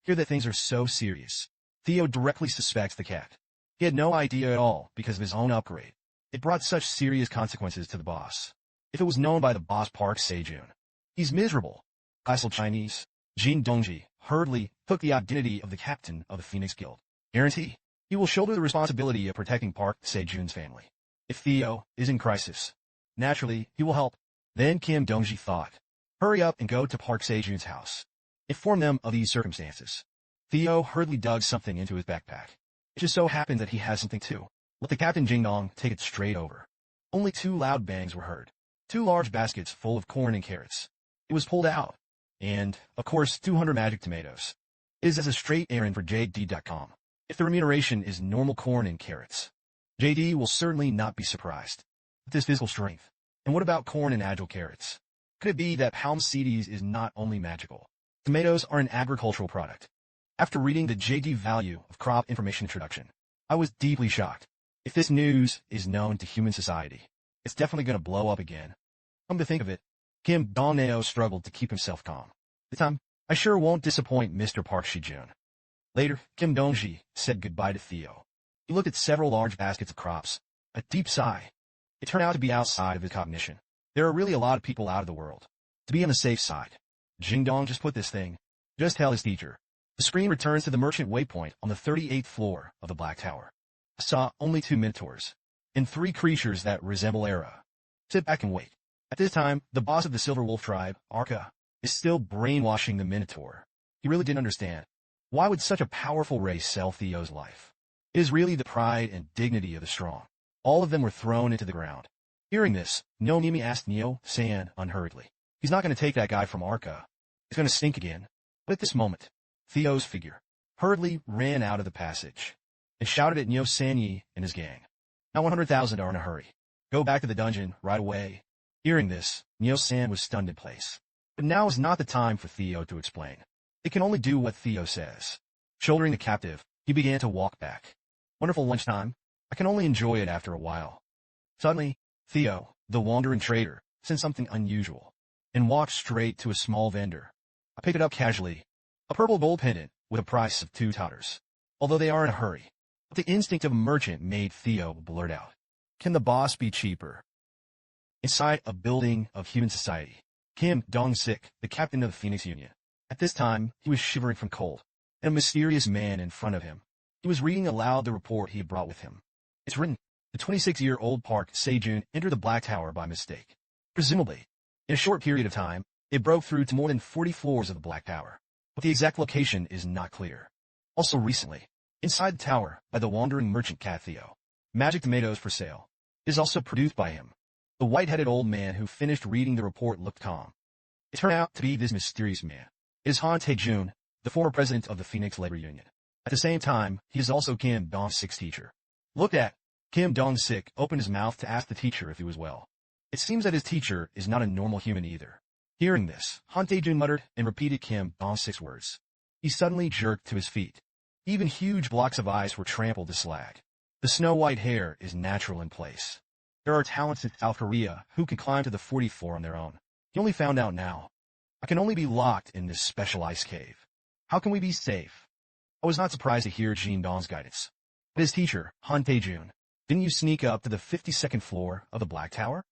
Hear that things are so serious. Theo directly suspects the cat. He had no idea at all because of his own upgrade. It brought such serious consequences to the boss. If it was known by the boss Park Sejun, he's miserable. Classical Chinese, Jin Dongji, hurriedly took the identity of the captain of the Phoenix Guild. Guarantee, he will shoulder the responsibility of protecting Park Sejun's family. If Theo is in crisis, naturally, he will help. Then Kim Dongji thought, hurry up and go to Park Sejun's house. Inform them of these circumstances. Theo hurriedly dug something into his backpack. It just so happened that he has something too. Let the Captain Jingdong take it straight over. Only two loud bangs were heard. 2 large baskets full of corn and carrots. It was pulled out. And, of course, 200 magic tomatoes. It is as a straight errand for JD.com. If the remuneration is normal corn and carrots, JD will certainly not be surprised with this physical strength. And what about corn and agile carrots? Could it be that Palmsetes is not only magical? Tomatoes are an agricultural product. After reading the JD value of crop information introduction, I was deeply shocked. If this news is known to human society, it's definitely going to blow up again. Come to think of it, Kim Dong-neo struggled to keep himself calm. This time, I sure won't disappoint Mr. Park Sejun. Later, Kim Dong-ji said goodbye to Theo. He looked at several large baskets of crops. A deep sigh. It turned out to be outside of his cognition. There are really a lot of people out of the world. To be on the safe side, Jingdong just put this thing. Just tell his teacher. The screen returns to the merchant waypoint on the 38th floor of the Black Tower. I saw only 2 minotaurs and 3 creatures that resemble Era. Sit back and wait. At this time, the boss of the Silver Wolf tribe, Arca, is still brainwashing the minotaur. He really didn't understand. Why would such a powerful race sell Theo's life? It is really the pride and dignity of the strong. All of them were thrown into the ground. Hearing this, Nomimi asked Neo-san unhurriedly. He's not going to take that guy from Arca. He's going to stink again. But at this moment, Theo's figure hurriedly ran out of the passage and shouted at Neo-san and his gang. Now 100,000 are in a hurry. Go back to the dungeon right away. Hearing this, Neo-san was stunned in place. But now is not the time for Theo to explain. They can only do what Theo says. Shouldering the captive, he began to walk back. Wonderful lunchtime. I can only enjoy it after a while. Suddenly, Theo, the wandering trader, sensed something unusual and walked straight to a small vendor. I picked it up casually. A purple gold pendant with a price of 2 tatters. Although they are in a hurry, but the instinct of a merchant made Theo blurt out. Can the boss be cheaper? Inside a building of human society, Kim Dong-sik, the captain of the Phoenix Union. At this time, he was shivering from cold, and a mysterious man in front of him. He was reading aloud the report he had brought with him. It's written, the 26-year-old Park Sejun entered the Black Tower by mistake. Presumably, in a short period of time, it broke through to more than 40 floors of the Black Tower, but the exact location is not clear. Also recently, inside the tower, by the wandering merchant cat Theo, magic tomatoes for sale, is also produced by him. The white-headed old man who finished reading the report looked calm. It turned out to be this mysterious man. It is Han Tae-jun, the former president of the Phoenix Labor Union. At the same time, he is also Kim Dong-sik's teacher. Looked at, Kim Dong-sik opened his mouth to ask the teacher if he was well. It seems that his teacher is not a normal human either. Hearing this, Han Tae-jun muttered and repeated Kim Dong-sik's words. He suddenly jerked to his feet. Even huge blocks of ice were trampled to slag. The snow-white hair is natural in place. There are talents in South Korea who can climb to the 40th floor on their own. He only found out now. I can only be locked in this special ice cave. How can we be safe? I was not surprised to hear Jean Dong's guidance. But his teacher, Han Tae-jun, didn't you sneak up to the 52nd floor of the Black Tower?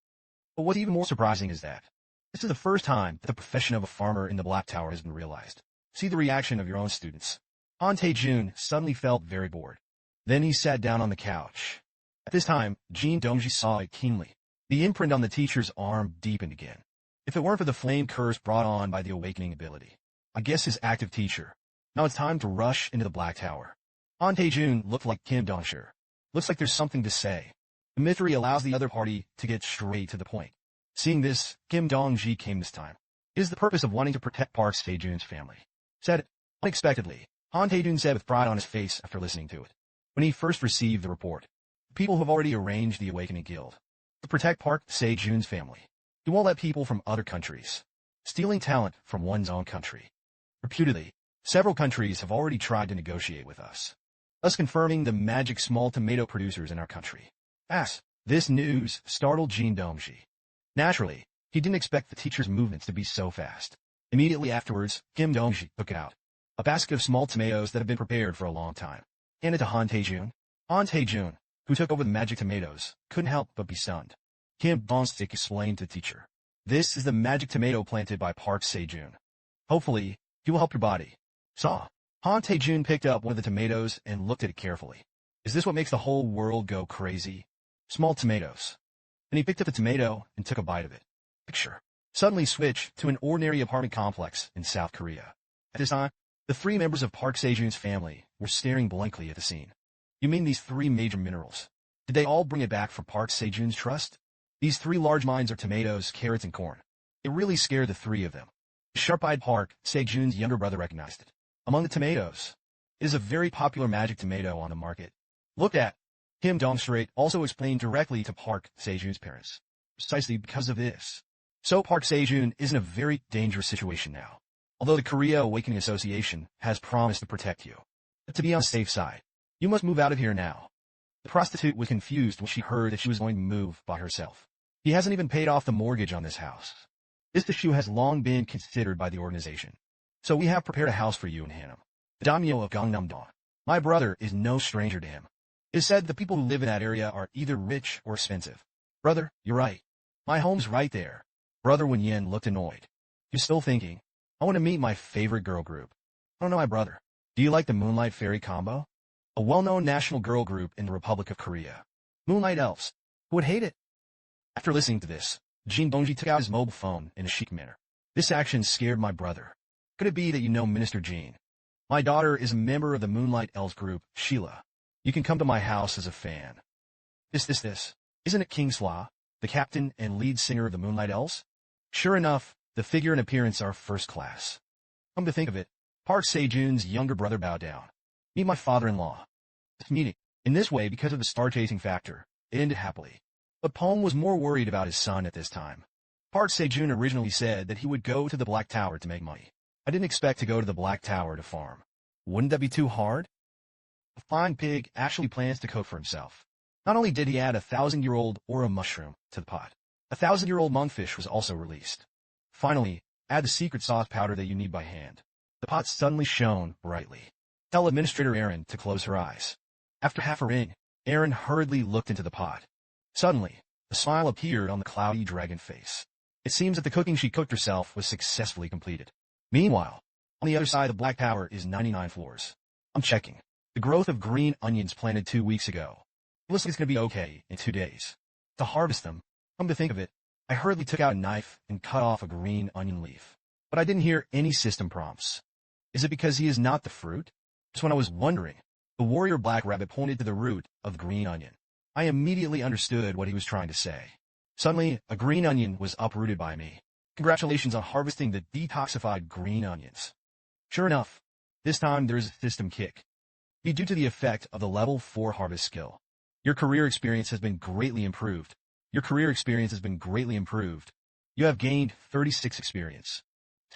But what's even more surprising is that this is the first time that the profession of a farmer in the Black Tower has been realized. See the reaction of your own students. Han Tae-jun suddenly felt very bored. Then he sat down on the couch. At this time, Jean Dongji saw it keenly. The imprint on the teacher's arm deepened again. If it weren't for the flame curse brought on by the awakening ability, I guess his active teacher. Now it's time to rush into the Black Tower. Han Tae-jun looked like Kim Dong-shir. Looks like there's something to say. The mystery allows the other party to get straight to the point. Seeing this, Kim Dong-ji came this time. It is the purpose of wanting to protect Park Sejun's family. Said it. Unexpectedly, Han Tae-jun said with pride on his face after listening to it. When he first received the report, the people who have already arranged the Awakening Guild to protect Park Sejun's family. He won't let people from other countries stealing talent from one's own country. Reputedly, several countries have already tried to negotiate with us, thus confirming the magic small tomato producers in our country. As this news startled Jean Dongji. Naturally, he didn't expect the teacher's movements to be so fast. Immediately afterwards, Kim Dongji took it out. A basket of small tomatoes that have been prepared for a long time. Handed to Han Tae-jun. Han Tae-jun, who took over the magic tomatoes, couldn't help but be stunned. Kim Dong-sik explained to the teacher. This is the magic tomato planted by Park Sejun. Hopefully, he will help your body. Saw. Han Tae-jun picked up one of the tomatoes and looked at it carefully. Is this what makes the whole world go crazy? Small tomatoes. Then he picked up the tomato and took a bite of it. Picture suddenly switched to an ordinary apartment complex in South Korea. At this time, the 3 members of Park Sejun's family were staring blankly at the scene. You mean these 3 major minerals? Did they all bring it back for Park Sejun's trust? These 3 large mines are tomatoes, carrots, and corn. It really scared the 3 of them. The sharp-eyed Park Sejun's younger brother recognized it. Among the tomatoes, It is a very popular magic tomato on the market. Look at Kim Dong-straight also explained directly to Park Sejun's parents. Precisely because of this. So Park Sejun is in a very dangerous situation now. Although the Korea Awakening Association has promised to protect you. But to be on the safe side, you must move out of here now. The prostitute was confused when she heard that she was going to move by herself. He hasn't even paid off the mortgage on this house. This issue has long been considered by the organization. So we have prepared a house for you and him. The daimyo of Gangnam-dong. My brother is no stranger to him. It is said the people who live in that area are either rich or expensive. Brother, you're right. My home's right there. Brother Wen-yin looked annoyed. You're still thinking, I want to meet my favorite girl group. I don't know my brother. Do you like the Moonlight Fairy combo? A well-known national girl group in the Republic of Korea. Moonlight Elves. Who would hate it? After listening to this, Jin Dongji took out his mobile phone in a chic manner. This action scared my brother. Could it be that you know Minister Jin? My daughter is a member of the Moonlight Elves group, Sheila. You can come to my house as a fan. This. Isn't it King Sla, the captain and lead singer of the Moonlight Elves? Sure enough, the figure and appearance are first class. Come to think of it, Park Sejun's younger brother bowed down. Meet my father-in-law. This meeting, in this way because of the star-chasing factor, it ended happily. But Palm was more worried about his son at this time. Park Sejun originally said that he would go to the Black Tower to make money. I didn't expect to go to the Black Tower to farm. Wouldn't that be too hard? The flying pig actually plans to cook for himself. Not only did he add a 1,000-year-old Aura mushroom to the pot, a 1,000-year-old monkfish was also released. Finally, add the secret sauce powder that you need by hand. The pot suddenly shone brightly. Tell Administrator Irene to close her eyes. After half a ring, Irene hurriedly looked into the pot. Suddenly, a smile appeared on the cloudy dragon face. It seems that the cooking she cooked herself was successfully completed. Meanwhile, on the other side of the Black Tower is 99 floors. I'm checking. The growth of green onions planted 2 weeks ago. It looks like it's going to be okay in 2 days. To harvest them, come to think of it, I hurriedly took out a knife and cut off a green onion leaf. But I didn't hear any system prompts. Is it because he is not the fruit? Just when I was wondering, the warrior black rabbit pointed to the root of the green onion. I immediately understood what he was trying to say. Suddenly, a green onion was uprooted by me. Congratulations on harvesting the detoxified green onions. Sure enough, this time there is a system kick. Be due to the effect of the level 4 harvest skill. Your career experience has been greatly improved. You have gained 36 experience.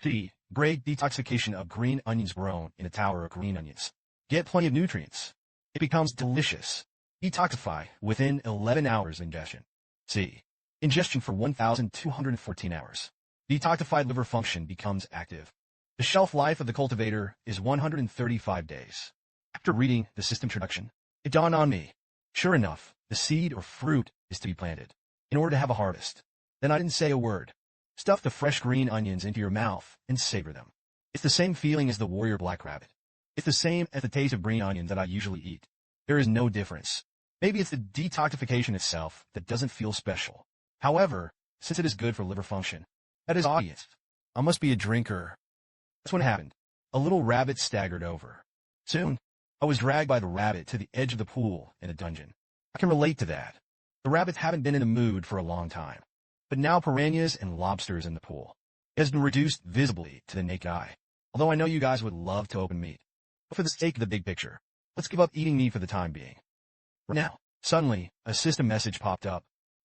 C. Great detoxification of green onions grown in a tower of green onions. Get plenty of nutrients. It becomes delicious. Detoxify within 11 hours of ingestion. C. Ingestion for 1,214 hours. Detoxified liver function becomes active. The shelf life of the cultivator is 135 days. After reading the system introduction, it dawned on me. Sure enough, the seed or fruit is to be planted in order to have a harvest. Then I didn't say a word. Stuff the fresh green onions into your mouth and savor them. It's the same feeling as the warrior black rabbit. It's the same as the taste of green onion that I usually eat. There is no difference. Maybe it's the detoxification itself that doesn't feel special. However, since it is good for liver function, that is obvious. I must be a drinker. That's when it happened. A little rabbit staggered over. Soon, I was dragged by the rabbit to the edge of the pool in a dungeon. I can relate to that. The rabbits haven't been in the mood for a long time. But now piranhas and lobsters in the pool. It has been reduced visibly to the naked eye. Although I know you guys would love to open meat. But for the sake of the big picture, let's give up eating meat for the time being. Right now, suddenly, a system message popped up.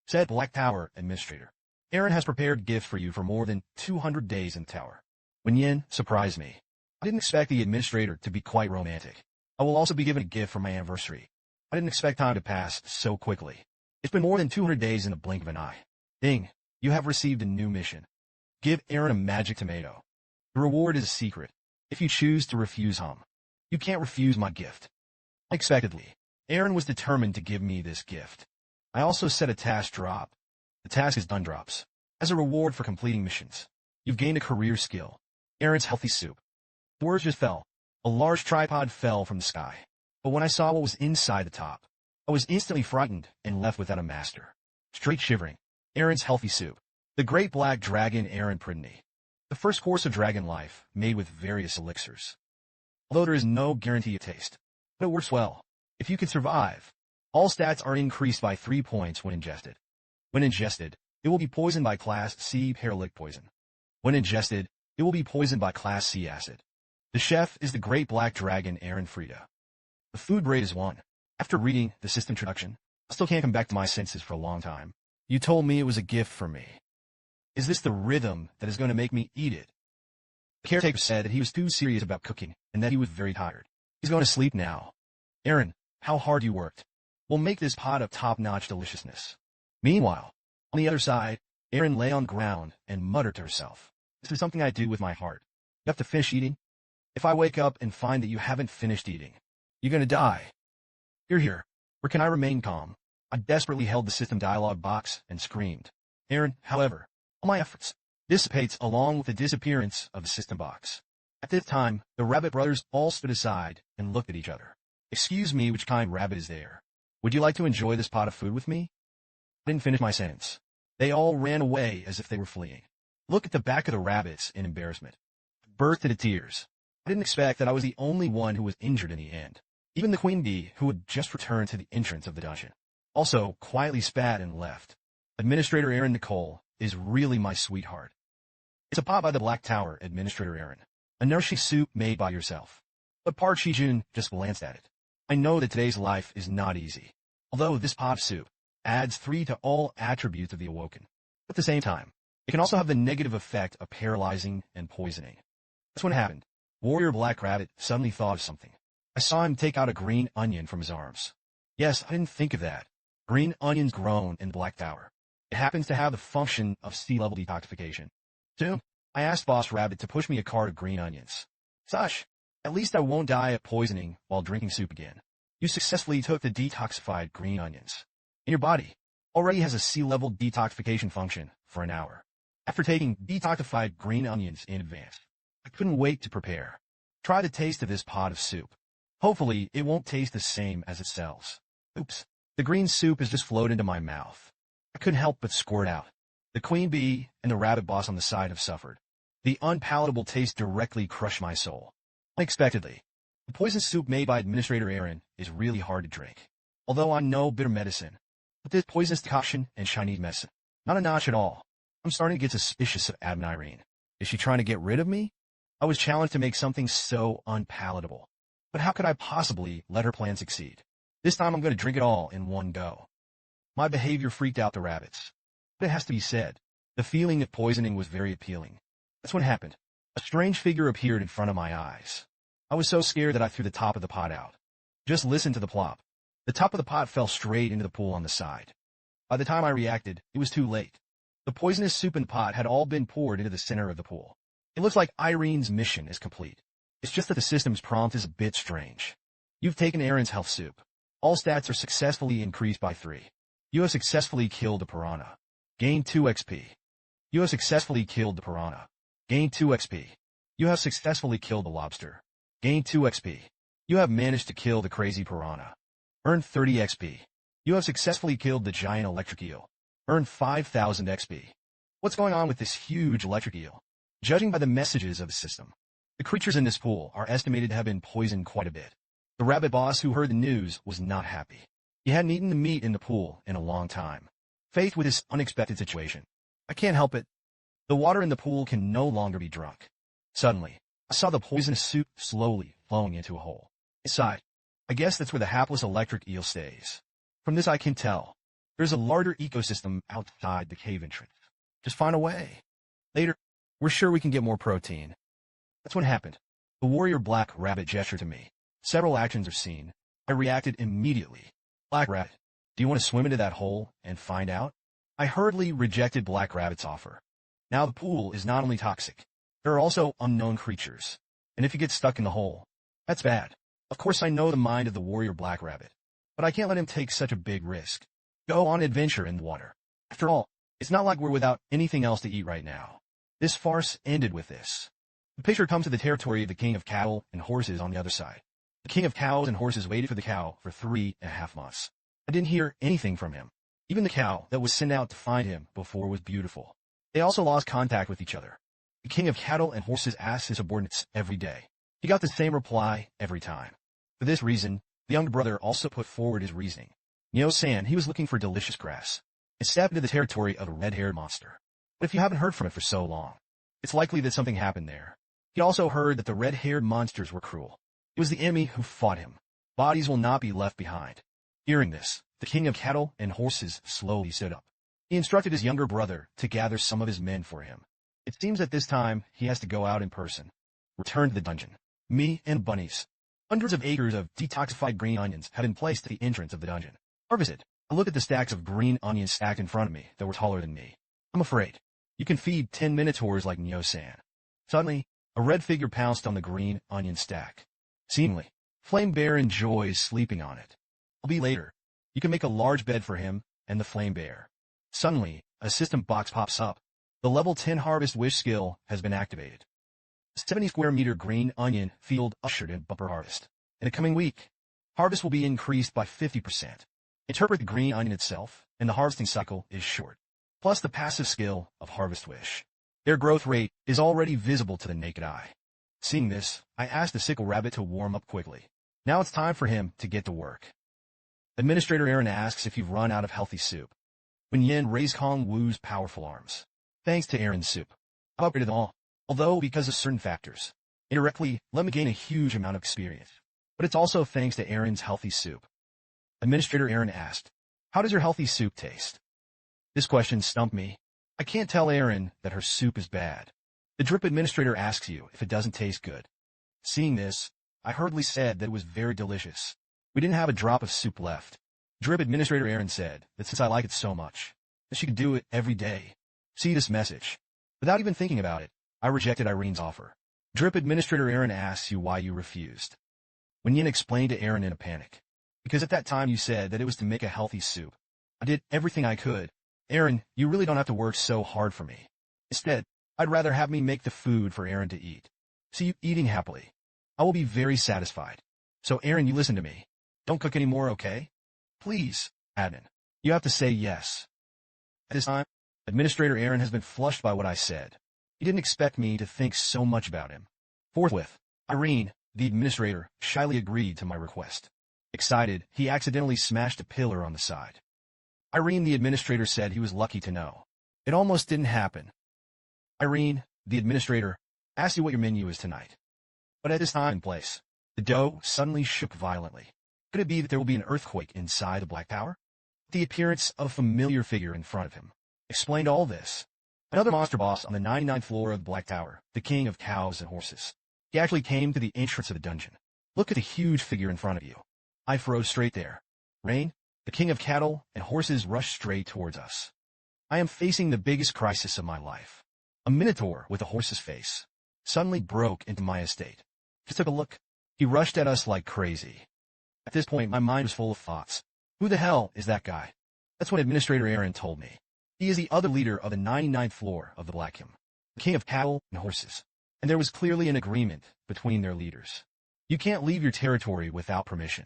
Said Black Tower Administrator. Irene has prepared gifts for you for more than 200 days in the tower. Wen-yin surprised me. I didn't expect the administrator to be quite romantic. I will also be given a gift for my anniversary. I didn't expect time to pass so quickly. It's been more than 200 days in the blink of an eye. Ding, you have received a new mission. Give Irene a magic tomato. The reward is a secret. If you choose to refuse you can't refuse my gift. Unexpectedly, Irene was determined to give me this gift. I also set a task drop. The task is done drops. As a reward for completing missions, you've gained a career skill. Irene's healthy soup. The words just fell. A large tripod fell from the sky. But when I saw what was inside the top, I was instantly frightened and left without a master. Straight shivering. Irene's healthy soup. The great black dragon Irene Pridney. The first course of dragon life, made with various elixirs. Although there is no guarantee of taste, but it works well. If you can survive, all stats are increased by 3 points when ingested. When ingested, it will be poisoned by Class C paralytic poison. When ingested, it will be poisoned by Class C acid. The chef is the great black dragon Aaron Frida. The food grade is 1. After reading the system introduction, I still can't come back to my senses for a long time. You told me it was a gift for me. Is this the rhythm that is going to make me eat it? The caretaker said that he was too serious about cooking and that he was very tired. He's going to sleep now. Aaron, how hard you worked. We'll make this pot of top-notch deliciousness. Meanwhile, on the other side, Irene lay on the ground and muttered to herself. This is something I do with my heart. You have to finish eating. If I wake up and find that you haven't finished eating, you're going to die. Here. Where can I remain calm? I desperately held the system dialog box and screamed. Irene, however, all my efforts dissipates along with the disappearance of the system box. At this time, the rabbit brothers all stood aside and looked at each other. Excuse me, which kind rabbit is there? Would you like to enjoy this pot of food with me? I didn't finish my sentence. They all ran away as if they were fleeing. Look at the back of the rabbits in embarrassment. I burst into tears. I didn't expect that I was the only one who was injured in the end. Even the queen bee, who had just returned to the entrance of the dungeon, also quietly spat and left. Administrator Aaron Nicole is really my sweetheart. It's a pot by the Black Tower, Administrator Aaron. A nourishing soup made by yourself. But Part Sejun just glanced at it. I know that today's life is not easy. Although this pot of soup adds 3 to all attributes of the awoken. At the same time, it can also have the negative effect of paralyzing and poisoning. That's when it happened. Warrior Black Rabbit suddenly thought of something. I saw him take out a green onion from his arms. Yes, I didn't think of that. Green onions grown in Black Tower. It happens to have the function of sea-level detoxification. Soon, I asked Boss Rabbit to push me a cart of green onions. Sush, at least I won't die of poisoning while drinking soup again. You successfully took the detoxified green onions. And your body already has a sea-level detoxification function for an hour. After taking detoxified green onions in advance, I couldn't wait to prepare. Try the taste of this pot of soup. Hopefully, it won't taste the same as it sells. Oops. The green soup has just flowed into my mouth. I couldn't help but squirt out. The queen bee and the rabbit boss on the side have suffered. The unpalatable taste directly crushed my soul. Unexpectedly, the poison soup made by Administrator Aaron is really hard to drink. Although I know bitter medicine, but this poisonous decoction and Chinese medicine, not a notch at all. I'm starting to get suspicious of Admin Irene. Is she trying to get rid of me? I was challenged to make something so unpalatable. But how could I possibly let her plan succeed? This time I'm going to drink it all in one go. My behavior freaked out the rabbits. But it has to be said, the feeling of poisoning was very appealing. That's what happened. A strange figure appeared in front of my eyes. I was so scared that I threw the top of the pot out. Just listen to the plop. The top of the pot fell straight into the pool on the side. By the time I reacted, it was too late. The poisonous soup in the pot had all been poured into the center of the pool. It looks like Irene's mission is complete. It's just that the system's prompt is a bit strange. You've taken Aaron's health soup. All stats are successfully increased by 3. You have successfully killed the piranha. Gain 2 XP. You have successfully killed the piranha. Gain 2 XP. You have successfully killed the lobster. Gain 2 XP. You have managed to kill the crazy piranha. Earn 30 XP. You have successfully killed the giant electric eel. Earn 5,000 XP. What's going on with this huge electric eel? Judging by the messages of the system, the creatures in this pool are estimated to have been poisoned quite a bit. The rabbit boss who heard the news was not happy. He hadn't eaten the meat in the pool in a long time. Faced with this unexpected situation, I can't help it. The water in the pool can no longer be drunk. Suddenly, I saw the poisonous soup slowly flowing into a hole. Inside, I guess that's where the hapless electric eel stays. From this I can tell, there's a larger ecosystem outside the cave entrance. Just find a way. Later, we're sure we can get more protein. That's what happened. The warrior Black Rabbit gestured to me. Several actions are seen. I reacted immediately. Black Rabbit, do you want to swim into that hole and find out? I hurriedly rejected Black Rabbit's offer. Now the pool is not only toxic, there are also unknown creatures. And if you get stuck in the hole, that's bad. Of course I know the mind of the warrior Black Rabbit, but I can't let him take such a big risk. Go on an adventure in the water. After all, it's not like we're without anything else to eat right now. This farce ended with this. The picture comes to the territory of the king of cattle and horses on the other side. The king of cows and horses waited for the cow for 3.5 months. I didn't hear anything from him. Even the cow that was sent out to find him before was beautiful. They also lost contact with each other. The king of cattle and horses asked his subordinates every day. He got the same reply every time. For this reason, the younger brother also put forward his reasoning. Neo-san, he was looking for delicious grass. It stepped into the territory of a red-haired monster. But if you haven't heard from it for so long, it's likely that something happened there. He also heard that the red-haired monsters were cruel. It was the enemy who fought him. Bodies will not be left behind. Hearing this, the king of cattle and horses slowly stood up. He instructed his younger brother to gather some of his men for him. It seems that this time he has to go out in person. Return to the dungeon. Me and bunnies. Hundreds of acres of detoxified green onions have been placed at the entrance of the dungeon. Harvested. I looked at the stacks of green onions stacked in front of me that were taller than me. I'm afraid. You can feed 10 minotaurs like Neo-san. Suddenly, a red figure pounced on the green onion stack. Seemingly, Flame Bear enjoys sleeping on it. I'll be later. You can make a large bed for him and the Flame Bear. Suddenly, a system box pops up. The level 10 Harvest Wish skill has been activated. 70 square meter green onion field ushered in bumper harvest. In the coming week, harvest will be increased by 50%. Interpret the green onion itself, and the harvesting cycle is short. Plus the passive skill of Harvest Wish. Their growth rate is already visible to the naked eye. Seeing this, I asked the sickle rabbit to warm up quickly. Now it's time for him to get to work. Administrator Aaron asks if you've run out of healthy soup. When Yin raised Kong Wu's powerful arms. Thanks to Aaron's soup, I've upgraded them all. Although because of certain factors, indirectly let me gain a huge amount of experience. But it's also thanks to Aaron's healthy soup. Administrator Aaron asked, how does your healthy soup taste? This question stumped me. I can't tell Aaron that her soup is bad. The drip administrator asks you if it doesn't taste good. Seeing this, I hurriedly said that it was very delicious. We didn't have a drop of soup left. Drip administrator Aaron said that since I like it so much, that she could do it every day. See this message. Without even thinking about it, I rejected Irene's offer. Drip administrator Aaron asks you why you refused. When Yin explained to Aaron in a panic. Because at that time you said that it was to make a healthy soup. I did everything I could. Aaron, you really don't have to work so hard for me. Instead, I'd rather have me make the food for Aaron to eat. See you eating happily. I will be very satisfied. So Aaron, you listen to me. Don't cook anymore, okay? Please, admin. You have to say yes. At this time, Administrator Aaron has been flushed by what I said. He didn't expect me to think so much about him. Forthwith, Irene, the administrator, shyly agreed to my request. Excited, he accidentally smashed a pillar on the side. Irene, the administrator, said he was lucky to know. It almost didn't happen. Irene, the administrator, asked you what your menu is tonight. But at this time and place, the dough suddenly shook violently. Could it be that there will be an earthquake inside the Black Tower? The appearance of a familiar figure in front of him explained all this. Another monster boss on the 99th floor of the Black Tower, the king of cows and horses. He actually came to the entrance of the dungeon. Look at the huge figure in front of you. I froze straight there. Rain, the king of cattle and horses, rushed straight towards us. I am facing the biggest crisis of my life. A minotaur with a horse's face suddenly broke into my estate. Just took a look. He rushed at us like crazy. At this point, my mind was full of thoughts. Who the hell is that guy? That's what Administrator Aaron told me. He is the other leader of the 99th floor of the Black Kingdom, the king of cattle and horses. And there was clearly an agreement between their leaders. You can't leave your territory without permission.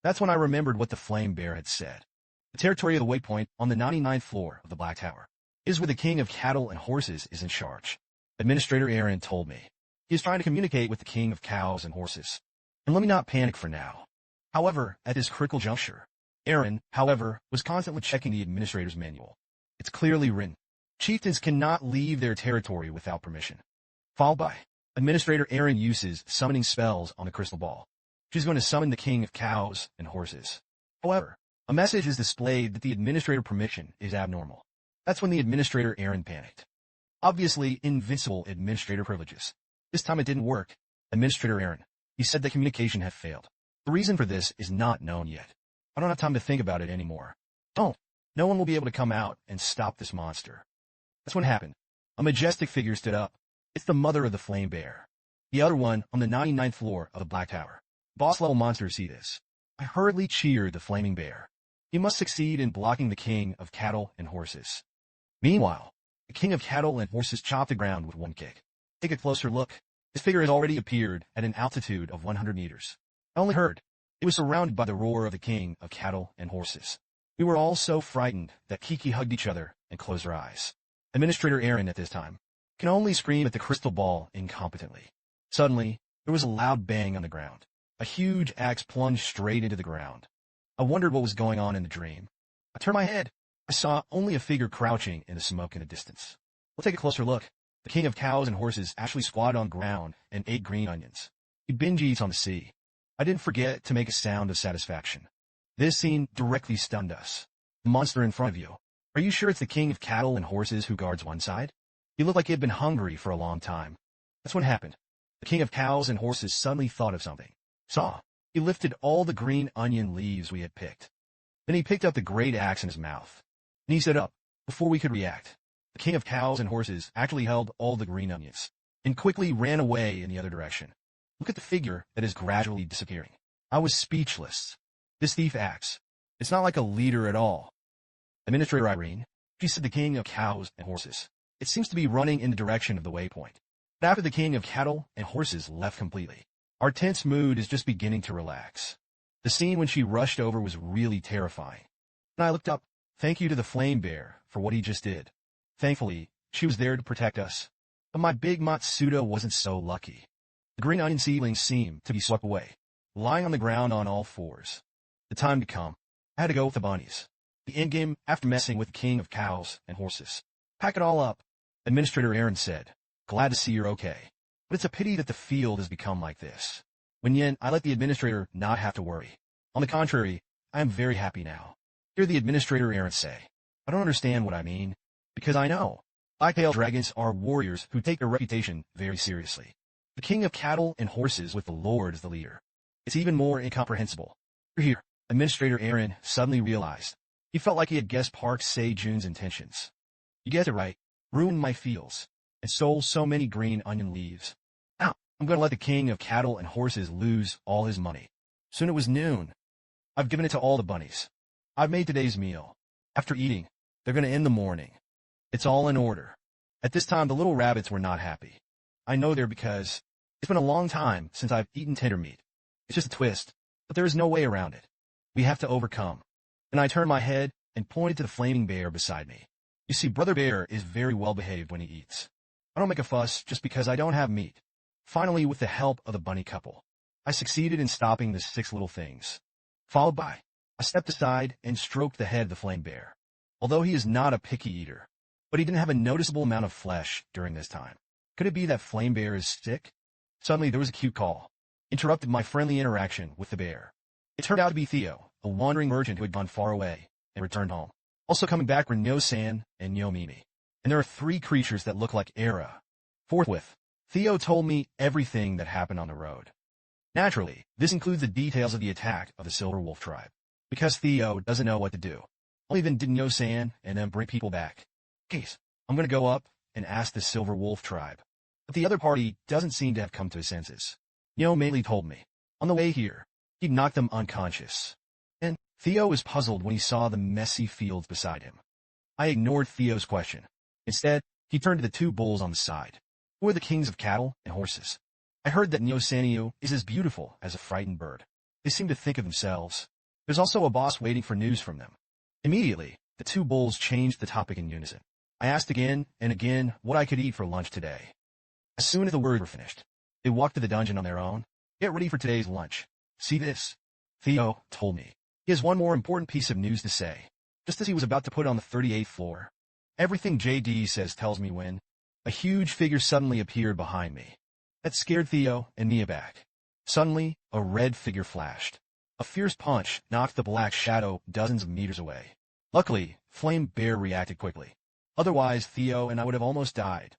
That's when I remembered what the Flame Bear had said. The territory of the waypoint on the 99th floor of the Black Tower is where the king of cattle and horses is in charge. Administrator Aaron told me. He is trying to communicate with the king of cows and horses. And let me not panic for now. However, at this critical juncture, Aaron, however, was constantly checking the administrator's manual. It's clearly written. Chieftains cannot leave their territory without permission. Followed by, Administrator Aaron uses summoning spells on the crystal ball. She's going to summon the king of cows and horses. However, a message is displayed that the administrator permission is abnormal. That's when the administrator Aaron panicked. Obviously, invincible administrator privileges. This time it didn't work. Administrator Aaron, he said that communication had failed. The reason for this is not known yet. I don't have time to think about it anymore. Don't. No one will be able to come out and stop this monster. That's what happened. A majestic figure stood up. It's the mother of the Flame Bear. The other one on the 99th floor of the Black Tower. Boss-level monsters see this. I hurriedly cheered the Flaming Bear. He must succeed in blocking the king of cattle and horses. Meanwhile, the king of cattle and horses chopped the ground with one kick. Take a closer look. This figure has already appeared at an altitude of 100 meters. I only heard. It was surrounded by the roar of the king of cattle and horses. We were all so frightened that Kiki hugged each other and closed her eyes. Administrator Aaron at this time can only scream at the crystal ball incompetently. Suddenly, there was a loud bang on the ground. A huge axe plunged straight into the ground. I wondered what was going on in the dream. I turned my head. I saw only a figure crouching in the smoke in the distance. Let's take a closer look. The king of cows and horses actually squatted on the ground and ate green onions. He binge eats on the sea. I didn't forget to make a sound of satisfaction. This scene directly stunned us. The monster in front of you. Are you sure it's the king of cattle and horses who guards one side? He looked like he had been hungry for a long time. That's what happened. The king of cows and horses suddenly thought of something. He lifted all the green onion leaves we had picked. Then he picked up the great axe in his mouth. And he stood up. Before we could react, the king of cows and horses actually held all the green onions and quickly ran away in the other direction. Look at the figure that is gradually disappearing. I was speechless. This thief acts. It's not like a leader at all. Administrator Irene, she said the king of cows and horses. It seems to be running in the direction of the waypoint. But after the king of cattle and horses left completely, our tense mood is just beginning to relax. The scene when she rushed over was really terrifying. When I looked up, thank you to the flame bear for what he just did. Thankfully, she was there to protect us. But my big Matsuda wasn't so lucky. The green onion seedlings seemed to be swept away, lying on the ground on all fours. The time to come. I had to go with the bunnies. The endgame after messing with the king of cows and horses. Pack it all up, Administrator Irene said. Glad to see you're okay. But it's a pity that the field has become like this. When yen, I let the administrator not have to worry. On the contrary, I am very happy now. Hear the Administrator Irene say. I don't understand what I mean, because I know. Black-tailed dragons are warriors who take their reputation very seriously. The king of cattle and horses with the Lord as the leader. It's even more incomprehensible. Here, Administrator Irene suddenly realized. He felt like he had guessed Park Sejun's intentions. You guessed it right. Ruined my fields, and stole so many green onion leaves. Now, I'm going to let the king of cattle and horses lose all his money. Soon it was noon. I've given it to all the bunnies. I've made today's meal. After eating, they're going to end the morning. It's all in order. At this time, the little rabbits were not happy. I know they're because it's been a long time since I've eaten tender meat. It's just a twist, but there is no way around it. We have to overcome. And I turned my head and pointed to the flaming bear beside me. You see, Brother Bear is very well behaved when he eats. I don't make a fuss just because I don't have meat. Finally, with the help of the bunny couple, I succeeded in stopping the 6 little things. Followed by, I stepped aside and stroked the head of the flame bear. Although he is not a picky eater, but he didn't have a noticeable amount of flesh during this time. Could it be that flame bear is sick? Suddenly, there was a cute call. Interrupted my friendly interaction with the bear. It turned out to be Theo, a wandering merchant who had gone far away and returned home. Also coming back were Nyo-san and Nyo-mimi. And there are 3 creatures that look like Era. Forthwith, Theo told me everything that happened on the road. Naturally, this includes the details of the attack of the Silver Wolf tribe. Because Theo doesn't know what to do. Only then did Nyo-san and then bring people back. Case, I'm going to go up and ask the Silver Wolf tribe. But the other party doesn't seem to have come to his senses. Nyo mainly told me. On the way here, he'd knocked them unconscious. And Theo was puzzled when he saw the messy fields beside him. I ignored Theo's question. Instead, he turned to the 2 bulls on the side, who are the kings of cattle and horses. I heard that Nyo-sanio is as beautiful as a frightened bird. They seem to think of themselves. There's also a boss waiting for news from them. Immediately, the 2 bulls changed the topic in unison. I asked again and again what I could eat for lunch today. As soon as the words were finished, they walked to the dungeon on their own. Get ready for today's lunch. See this? Theo told me. He has one more important piece of news to say. Just as he was about to put on the 38th floor, everything JD says tells me when a huge figure suddenly appeared behind me. That scared Theo and me aback. Suddenly, a red figure flashed. A fierce punch knocked the black shadow dozens of meters away. Luckily, Flame Bear reacted quickly. Otherwise, Theo and I would have almost died.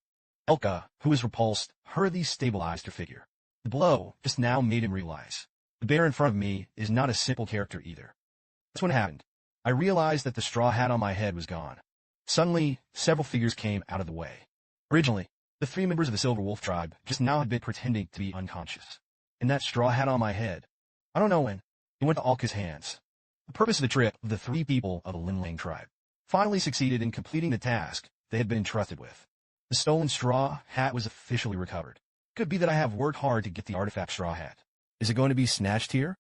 Elka, who was repulsed, hurriedly stabilized her figure. The blow just now made him realize the bear in front of me is not a simple character either. That's when it happened. I realized that the straw hat on my head was gone. Suddenly, several figures came out of the way. Originally, the 3 members of the Silver Wolf tribe just now had been pretending to be unconscious. And that straw hat on my head, I don't know when, it went to Alka's hands. The purpose of the trip of the 3 people of the Linlang tribe finally succeeded in completing the task they had been entrusted with. The stolen straw hat was officially recovered. Could be that I have worked hard to get the artifact straw hat. Is it going to be snatched here?